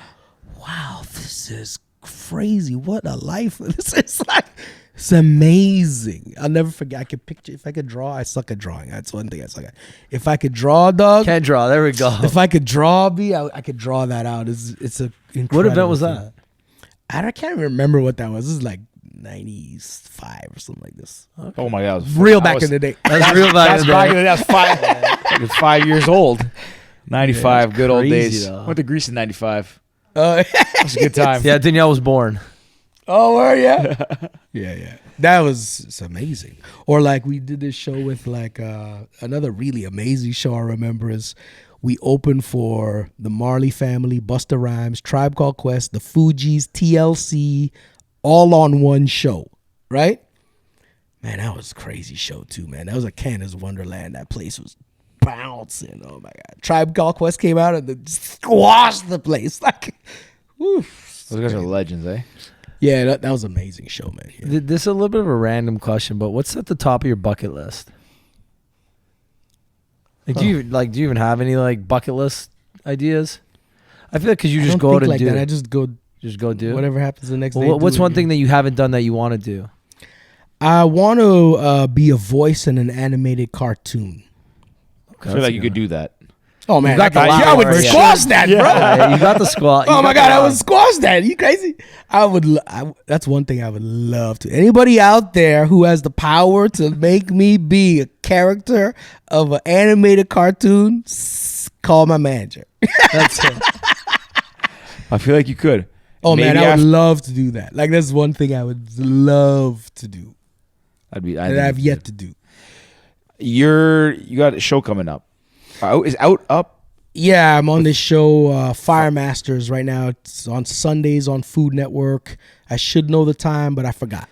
"Wow, this is crazy! What a life! This is like." It's amazing. I'll never forget. I could picture. If I could draw, I suck at drawing. That's one thing I suck at. If I could draw, dog. Can't draw. There we go. If I could draw, I could draw that out. It's a incredible. What event was thing. that? I can't remember what that was. This is like 95 or something like this. Oh my god, Real back in the day. That's real back in the day. That's 5. 5 years old. 95, Yeah, good old crazy, days. though. Went to Greece in 95. It was a good time. Yeah, Danielle was born. Oh, were ya? Yeah. It's amazing. Or like we did this show with like another really amazing show I remember is we opened for the Marley Family, Busta Rhymes, Tribe Called Quest, the Fugees, TLC, all on one show, right? Man, that was a crazy show too, man. That was a Canada's Wonderland. That place was bouncing. Oh my God. Tribe Called Quest came out and squashed the place. Like, woo. Those guys are legends, eh? Yeah, that was an amazing show, man. Yeah. This is a little bit of a random question, but what's at the top of your bucket list? Like, do you even have any like bucket list ideas? I feel like because you just go out and do. That. I just go do whatever happens the next day. What's one thing that you haven't done that you want to do? I want to be a voice in an animated cartoon. I feel like you could do that. Oh man, I would squash that, bro. Yeah, you got the squat. Oh my God, I would squash that. You crazy? That's one thing I would love to. Anybody out there who has the power to make me be a character of an animated cartoon, call my manager. That's it. I feel like you could. Oh Maybe man, I would love to do that. Like that's one thing I would love to do. That I've yet to do. You got a show coming up. Is up? Yeah, I'm on this show, Fire Masters, right now. It's on Sundays on Food Network. I should know the time, but I forgot.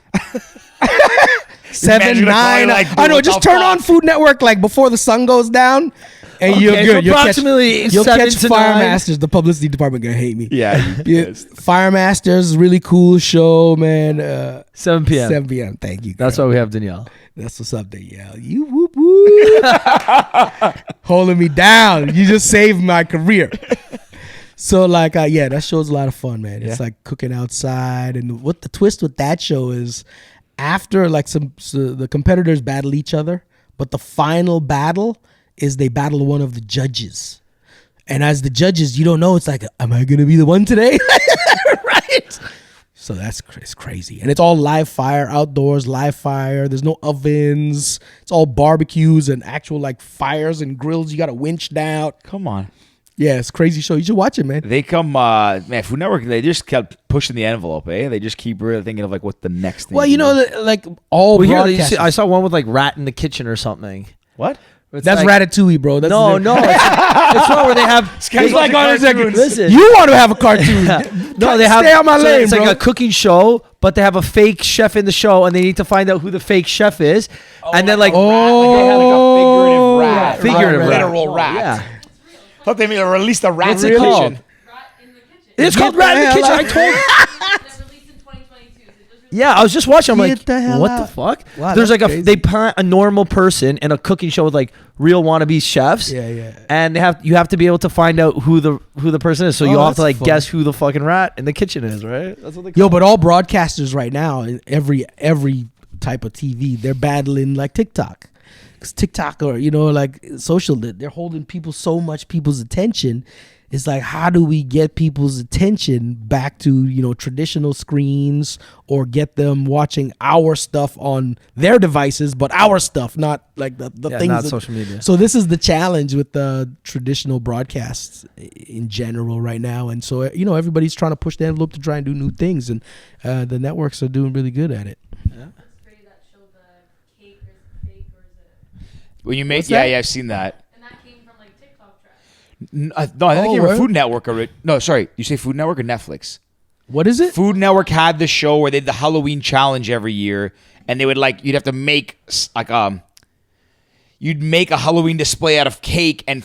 7, 9. I know. Just turn on Food Network like before the sun goes down. And you're Okay, good. so approximately You'll 7 catch to Fire 9. Masters. The publicity department gonna hate me. Yeah. Yeah, Fire Masters, really cool show, man. 7 p.m. 7 p.m. Thank you. That's girl. why we have Danielle. That's what's up, Danielle. You whoop whoop. Holding me down. You just saved my career. So like, yeah, that show's a lot of fun, man. It's Yeah. like cooking outside, and what the twist with that show is, after like so the competitors battle each other, but the final battle is they battle one of the judges, and as the judges, you don't know. It's like, am I gonna be the one today? Right. So it's crazy, and it's all live fire outdoors, live fire. There's no ovens. It's all barbecues and actual like fires and grills. You got to winch down. Come on. Yeah, it's a crazy show. You should watch it, man. They come, man, Food Network, they just kept pushing the envelope, eh? They just keep really thinking of like what the next thing Well, to you know, do. like all Well, here, broadcasters. I saw one with like rat in the kitchen or something. What? It's That's like, Ratatouille, bro. That's No, no. It's one where they have. It's like on his cartoons. Listen. You want to have a cartoon? No, they have. Stay on my so lane, it's bro. like a cooking show, but they have a fake chef in the show, and they need to find out who the fake chef is, and then like, They had like a figurative rat. Yeah, figurative Or a rat. literal rat. Yeah, Thought they released a rat What's in it the called? kitchen. Rat in the kitchen. it's called Rat in the Kitchen. I told. That released in 2022. So it just Yeah, I was just watching. I'm Get like, the hell what out. the fuck? Wow, There's that's like crazy. they plant a normal person in a cooking show with like real wannabe chefs. Yeah, yeah. And you have to be able to find out who the person is. So Oh, you have to that's like fun. guess who the fucking rat in the kitchen is, right? That's what they call Yo, but all broadcasters right now, in every type of TV, they're battling like TikTok. Because TikTok, or like social, they're holding people's attention. It's like, how do we get people's attention back to traditional screens, or get them watching our stuff on their devices, but our stuff, not like the things not that- social media. So this is the challenge with the traditional broadcasts in general right now, and so everybody's trying to push the envelope to try and do new things, and the networks are doing really good at it. created that show, the cake or is it fake or is it? When you make, What's that? yeah, I've seen that. And that came from like TikTok trends. No, I think Oh, they were word? Food Network. No, sorry. You say Food Network or Netflix? What is it? Food Network had this show where they had the Halloween challenge every year, and they would you'd have to make you'd make a Halloween display out of cake and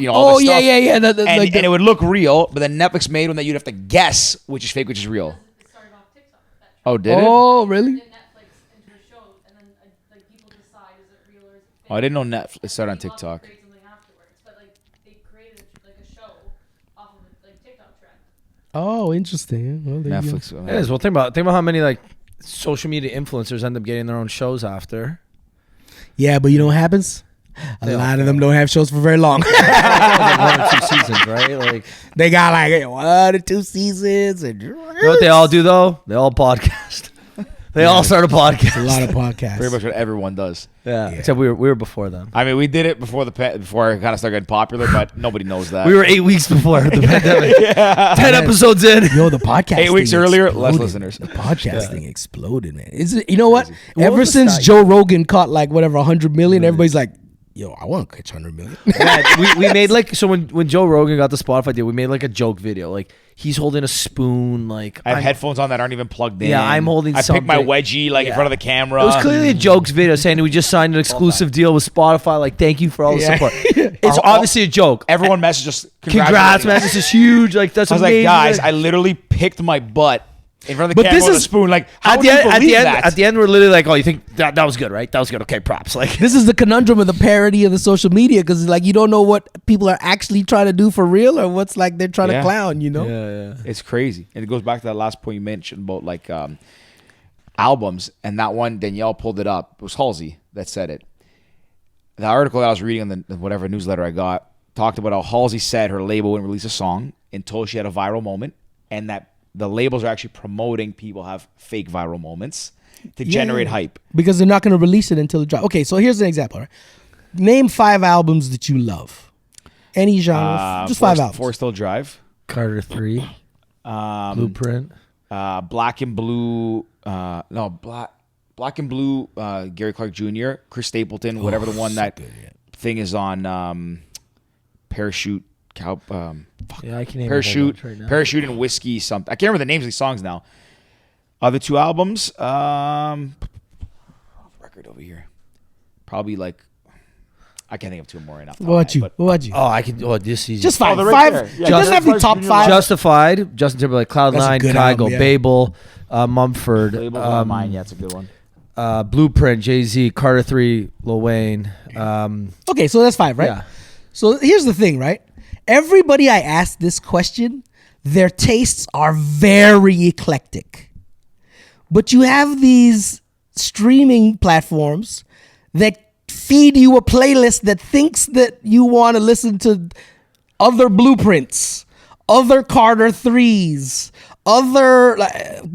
all Oh this yeah, stuff. yeah, yeah. And it would look real, but then Netflix made one that you'd have to guess which is fake, which is real. It started off TikTok. That Oh, did it? Oh, really? trend. Netflix into a show, and then like people decide is it real or is it fake. Oh, I didn't know Netflix started on People also TikTok. create something afterwards, but like they created like a show off of like TikTok trend. Oh, interesting. Well, there you go. Netflix. It is. Well, think about how many like social media influencers end up getting their own shows after. Yeah, but you know what happens? A lot of them don't have shows for very long. Like 1 or 2 seasons, right? Like, They got like 1 or 2 seasons, and you know what they all do though? They all podcast. They all start a podcast. a lot of podcasts. Pretty much what everyone does. Yeah, except we were before them. I mean, we did it before before it kind of started getting popular, but nobody knows that. We were 8 weeks before the pandemic. 10 episodes in. Yo, the podcast. 8 weeks earlier, less listeners. The podcasting exploded, man. You know what? What Ever was the since stat? Joe Rogan caught like whatever 100 million, everybody's like, "Yo, I want to catch 100 million." Yeah, we made like, so when Joe Rogan got the Spotify deal, we made like a joke video. Like he's holding a spoon. Like I have I'm- headphones on that aren't even plugged in. Yeah, I'm holding I picked my something. wedgie in Yeah. front of the camera. It was clearly a jokes video saying we just signed an exclusive deal with Spotify. Like, thank you for all the Yeah. support. It's Our- obviously a joke. Everyone messaged us. Congrats, man! This is huge. Like, that's I was amazing. like, guys, I literally picked my butt in front of the But camera this with a is- spoon. Like, how at do the you end, believe that? at the end, we're literally like, oh, you think that was good, right? That was good. Okay, props. Like, This is the conundrum of the parody of the social media, because like you don't know what people are actually trying to do for real, or what's like they're trying Yeah. to clown. yeah. It's crazy, and it goes back to that last point you mentioned about like albums, and that one Danielle pulled it up. It was Halsey that said it. The article that I was reading on the whatever newsletter I got talked about how Halsey said her label wouldn't release a song until she had a viral moment, and that the labels are actually promoting people have fake viral moments to generate hype. because they're not going to release it until it drops. Okay, so here's an example. Right? Name 5 albums that you love. Any genre, just 5 albums. Forest Hill Drive, Carter 3, Blueprint. Black and Blue, Black and Blue, Gary Clark Jr., Chris Stapleton, whatever the one that thing is on, Parachute, Yeah, I can name Parachute, right now. Parachute and Whiskey, something. I can't remember the names of these songs now. Other 2 albums, record over here, probably like I can't think of two more right now. What about you? What about you? Oh, I could. Oh, this season. Just five. they're right Five. there. It Yeah, doesn't have to be top Juno. five. Justified, Justin Timberlake, That's a Cloud9, good Kygo, album, yeah. Babel, Mumford, Label's not mine. Yeah, it's a good one. Blueprint, Jay-Z, Carter 3, Lil Wayne. Okay, so that's five, right? Yeah. So here's the thing, right? Everybody I ask this question, their tastes are very eclectic. But you have these streaming platforms that feed you a playlist that thinks that you want to listen to other Blueprints, other Carter 3s, other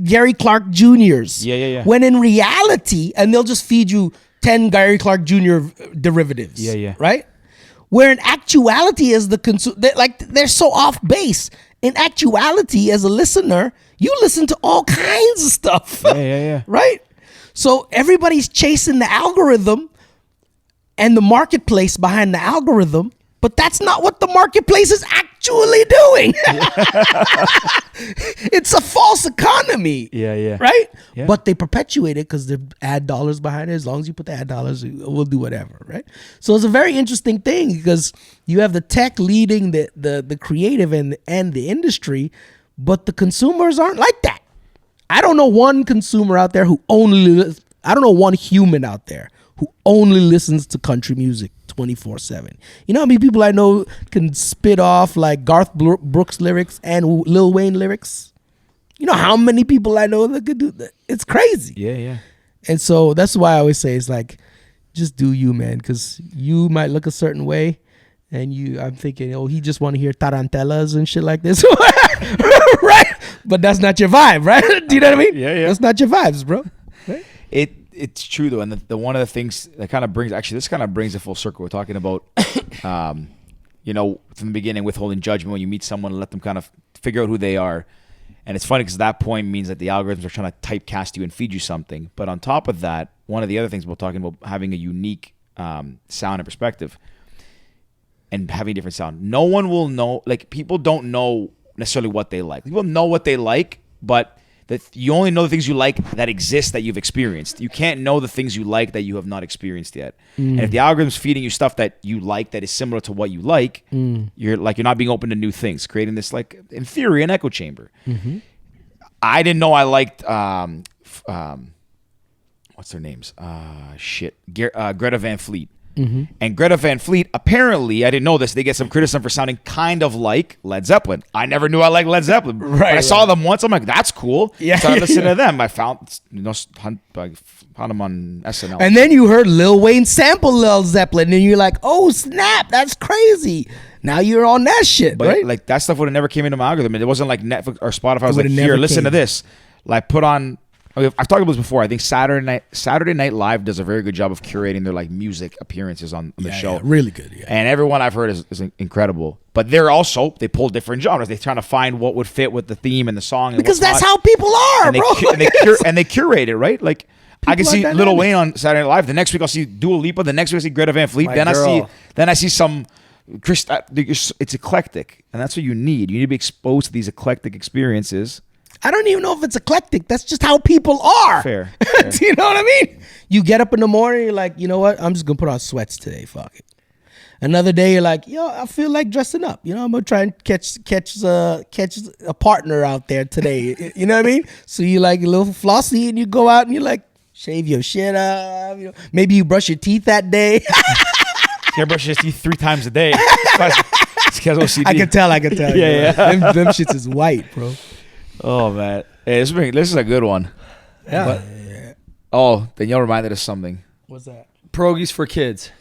Gary Clark Jr.'s. Yeah. When in reality, and they'll just feed you 10 Gary Clark Jr. derivatives. Yeah. Right? Where in actuality, as the consumer, they're so off base. In actuality, as a listener, you listen to all kinds of stuff. Yeah. Right? So everybody's chasing the algorithm and the marketplace behind the algorithm, but that's not what the marketplace is actually doing. It's a false economy. Yeah. Right? Yeah. But they perpetuate it because they ad dollars behind it. As long as you put the ad dollars, we'll do whatever, right? So it's a very interesting thing because you have the tech leading the creative and the industry, but the consumers aren't like that. I don't know one consumer out there I don't know one human out there who only listens to country music 24/7. You know how many people I know can spit off like Garth Brooks lyrics and Lil Wayne lyrics? You know how many people I know that could do that? It's crazy. Yeah. And so that's why I always say it's like, just do you, man, because you might look a certain way, and I'm thinking, oh, he just want to hear tarantellas and shit like this, right? But that's not your vibe, right? Do you know what I mean? Yeah. That's not your vibes, bro. Right? It's true though, and the one of the things that kind of brings it full circle. We're talking about, from the beginning, withholding judgment when you meet someone and let them kind of figure out who they are. And it's funny because that point means that the algorithms are trying to typecast you and feed you something. But on top of that, one of the other things we're talking about having a unique sound and perspective and having a different sound. No one will know. Like, people don't know necessarily what they like. People know what they like, but that you only know the things you like that exist that you've experienced. You can't know the things you like that you have not experienced yet. And if the algorithm's feeding you stuff that you like that is similar to what you like, you're not being open to new things, creating this, like, in theory, an echo chamber. Mm-hmm. I didn't know I liked what's their names? Greta Van Fleet. Mm-hmm. And Greta Van Fleet, apparently, I didn't know this, they get some criticism for sounding kind of like Led Zeppelin. I never knew I liked Led Zeppelin. But I saw them once, I'm like, that's cool. Yeah. So I listened to them. I found them on SNL. And then you heard Lil Wayne sample Lil Zeppelin, and you're like, oh, snap, that's crazy. Now you're on that shit, But right? like, that stuff would have never came into my algorithm. It wasn't like Netflix or Spotify. I was like, would've here, never listen to came. this. Like, put on... I've talked about this before. I think Saturday Night Live does a very good job of curating their, like, music appearances on the show. Yeah, really good, yeah. And everyone I've heard is incredible. But they pull different genres. They're trying to find what would fit with the theme and the song. And Because that's not. how people are, And bro. they curate it, right? Like, I can People are see dynamic. Lil Wayne on Saturday Night Live. The next week I'll see Dua Lipa. The next week I see Greta Van Fleet. My Then girl. I see some... It's eclectic, and that's what you need. You need to be exposed to these eclectic experiences. I don't even know if it's eclectic. That's just how people are. Fair. Do you know what I mean? You get up in the morning, you're like, you know what? I'm just going to put on sweats today. Fuck it. Another day, you're like, yo, I feel like dressing up. You know, I'm going to try and catch a partner out there today. You know what I mean? So you like a little flossy, and you go out and you like shave your shit up. You know, maybe you brush your teeth that day. You brush your teeth 3 times a day. It's 'cause OCD. I can tell. Yeah. Them shits is white, bro. Oh, man. Hey, this is a good one. Yeah. Oh, then you're reminded of something. What's that? Pierogies for kids.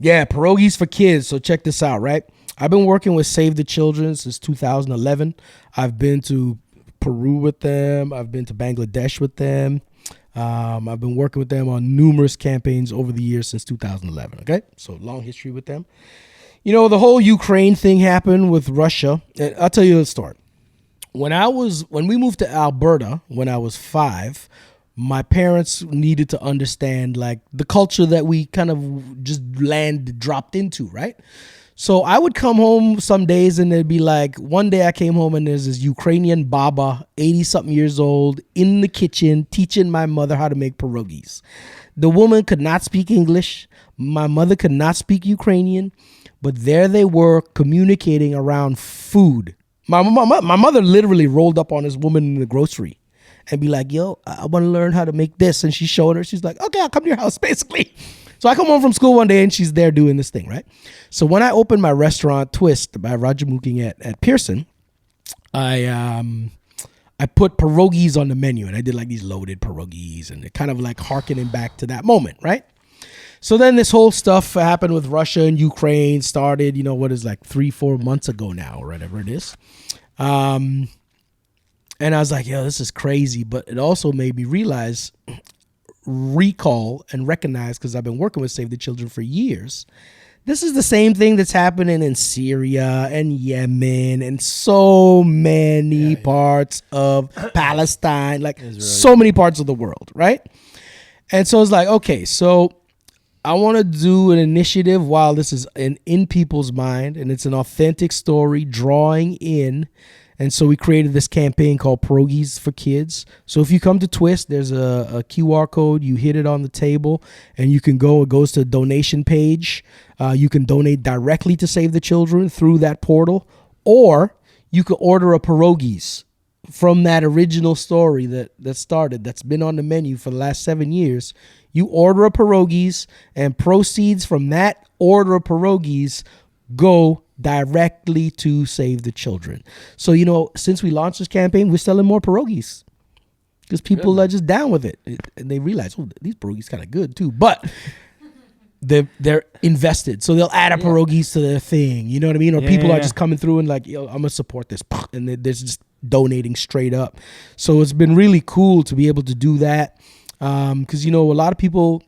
Yeah, pierogies for kids. So check this out, right? I've been working with Save the Children since 2011. I've been to Peru with them. I've been to Bangladesh with them. I've been working with them on numerous campaigns over the years since 2011. Okay, so long history with them. You know, the whole Ukraine thing happened with Russia. And I'll tell you a story. When we moved to Alberta when I was 5, my parents needed to understand like the culture that we kind of just dropped into, right? So I would come home some days and it'd be like, one day I came home and there's this Ukrainian baba, 80-something years old, in the kitchen teaching my mother how to make pierogies. The woman could not speak English. My mother could not speak Ukrainian. But there they were communicating around food. My mother literally rolled up on this woman in the grocery and be like, yo, I want to learn how to make this. And she showed her. She's like, okay, I'll come to your house, basically. So I come home from school one day and she's there doing this thing, right? So when I opened my restaurant, Twist, by Roger Mooking at Pearson, I put pierogies on the menu. And I did like these loaded pierogies. And it kind of like hearkening back to that moment, right? So then this whole stuff happened with Russia and Ukraine started, what is like 3-4 months ago now or whatever it is. And I was like, yo, this is crazy. But it also made me realize, recall and recognize, because I've been working with Save the Children for years, this is the same thing that's happening in Syria and Yemen and so many parts of Palestine, like so many parts of the world, right? And so it's like, okay, so I want to do an initiative while this is in people's mind and it's an authentic story drawing in. And so we created this campaign called Pierogies for Kids. So if you come to Twist, there's a QR code. You hit it on the table and you can go. It goes to the donation page. You can donate directly to Save the Children through that portal. Or you could order a pierogies from that original story that started, that's been on the menu for the last 7 years. You order a pierogies and proceeds from that order of pierogies go directly to Save the Children. So, since we launched this campaign, we're selling more pierogies because people are just down with it. And they realize, oh, these pierogies kind of good too. But they're invested. So they'll add a pierogies to their thing. You know what I mean? Or people are just coming through and like, yo, I'm going to support this. And they're just donating straight up. So it's been really cool to be able to do that. Because, a lot of people,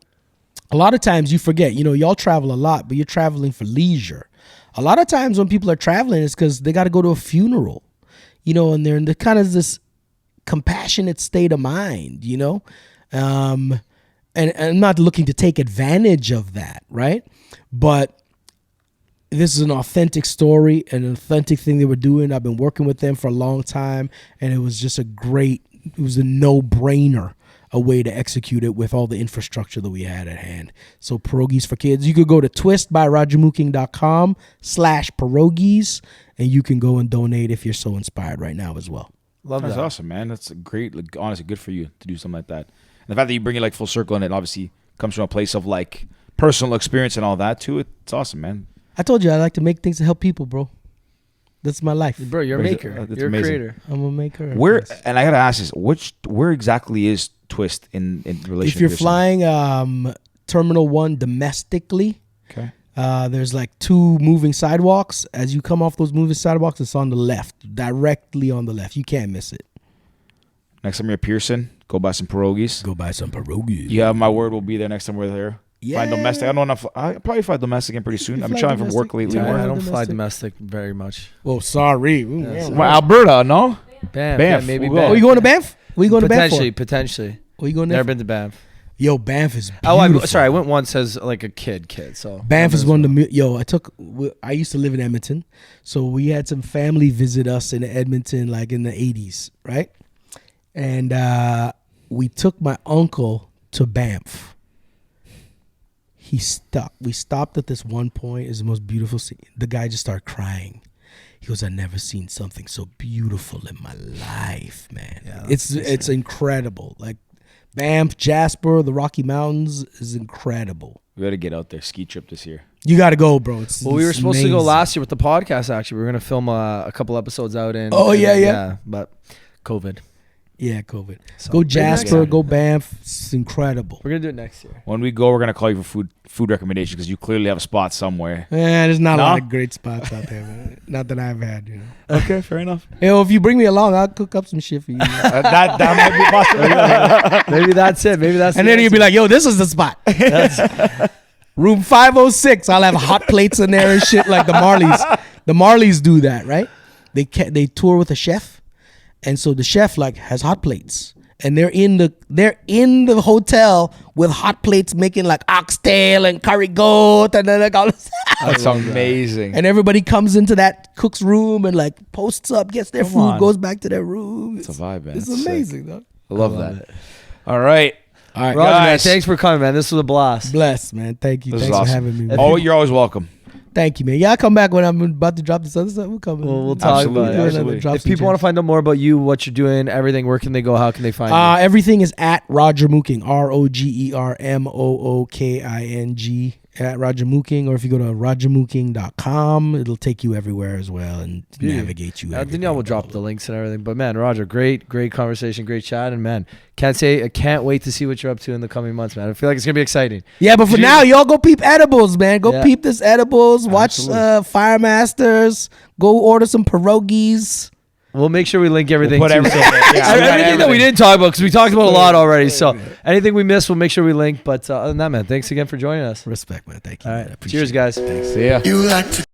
a lot of times you forget, y'all travel a lot, but you're traveling for leisure. A lot of times when people are traveling, it's because they got to go to a funeral, and they're in the kind of this compassionate state of mind, and I'm not looking to take advantage of that, right? But this is an authentic story, an authentic thing they were doing. I've been working with them for a long time, and it was just it was a no-brainer, a way to execute it with all the infrastructure that we had at hand. So Pierogies for Kids. You could go to twistbyrogermooking.com/pierogies and you can go and donate if you're so inspired right now as well. Love that. That's awesome, man. That's great. Like, honestly, good for you to do something like that. And the fact that you bring it like full circle and it obviously comes from a place of like personal experience and all that too. It's awesome, man. I told you I like to make things to help people, bro. That's my life. Bro, you're a maker. You're amazing. a creator. I'm a maker. Where, and I got to ask this, where exactly is Twist in relation if you're to flying Terminal 1 domestically, okay, there's like 2 moving sidewalks. As you come off those moving sidewalks, it's on the left, directly on the left. You can't miss it. Next time you're at Pearson, go buy some pierogies. Go buy some pierogies. Yeah, my word, we'll be there next time we're there. Yeah. Fly domestic. I don't know enough. I'll probably fly domestic again pretty soon. I've been trying from work lately. I don't domestic. fly domestic very much. Oh, sorry. Well, Alberta, no? Banff. Banff. Yeah, maybe We'll Banff. Oh, you going to Banff? What are you going to Banff for? Potentially. What are you going there Never for? been to Banff. Yo, Banff is beautiful. Oh, sorry. I went once as like a kid. So Banff is one of the I used to live in Edmonton, so we had some family visit us in Edmonton like in the 80s, right? And we took my uncle to Banff. We stopped at this one point. It's the most beautiful scene. The guy just started crying. He goes, I've never seen something so beautiful in my life, man. Yeah, it's incredible. Like Banff, Jasper, the Rocky Mountains is incredible. We got to get out there. Ski trip this year. You got to go, bro. We were supposed to go last year with the podcast, actually. We were going to film a couple episodes out in. Oh, yeah. But COVID. Yeah, COVID. So go Jasper, go Banff. It's incredible. We're going to do it next year. When we go, we're going to call you for food recommendations because you clearly have a spot somewhere. There's not a lot of great spots out there, man. Not that I've had, Okay, fair enough. Yo, if you bring me along, I'll cook up some shit for you. that might be possible. Maybe that's it. Maybe that's and then you'll be like, yo, this is the spot. Room 506. I'll have hot plates in there and shit like the Marleys. The Marleys do that, right? They tour with a chef. And so the chef like has hot plates and they're in the hotel with hot plates making like oxtail and curry goat and then like all this. That's amazing. And everybody comes into that cook's room and like posts up, gets their Come food, on. goes back to their room. It's a vibe, man. It's It's amazing, though. I love that. All right. All right, Roger, man, guys. thanks for coming, man. This was a blast. bless, man. Thank you. This is Thanks awesome. for having me. Man. Oh, you're always welcome. Thank you, man. Yeah, I'll come back when I'm about to drop this other stuff. We'll come. We'll talk Absolutely, about it. absolutely. If people want to find out more about you, what you're doing, everything, where can they go? How can they find you? everything is at Roger Mooking, ROGERMOOKING, at Roger Mooking, or if you go to rogermooking.com, it'll take you everywhere as well and navigate you. Danielle will drop the links and everything. But man, Roger, great conversation, great chat, and man, I can't wait to see what you're up to in the coming months, man. I feel like it's gonna be exciting. Yeah, but for now, y'all go peep edibles, man. Go Yeah. peep this edibles. Watch Absolutely. Fire Masters. Go order some pierogies. We'll make sure we link everything. Put too, everything. so- Yeah, we got everything that we everything. didn't talk about because we talked about a lot already. So anything we missed, we'll make sure we link. But other than that, man, thanks again for joining us. Respect, man. Thank you. All man. I right, appreciate cheers, it. guys. See ya. You like to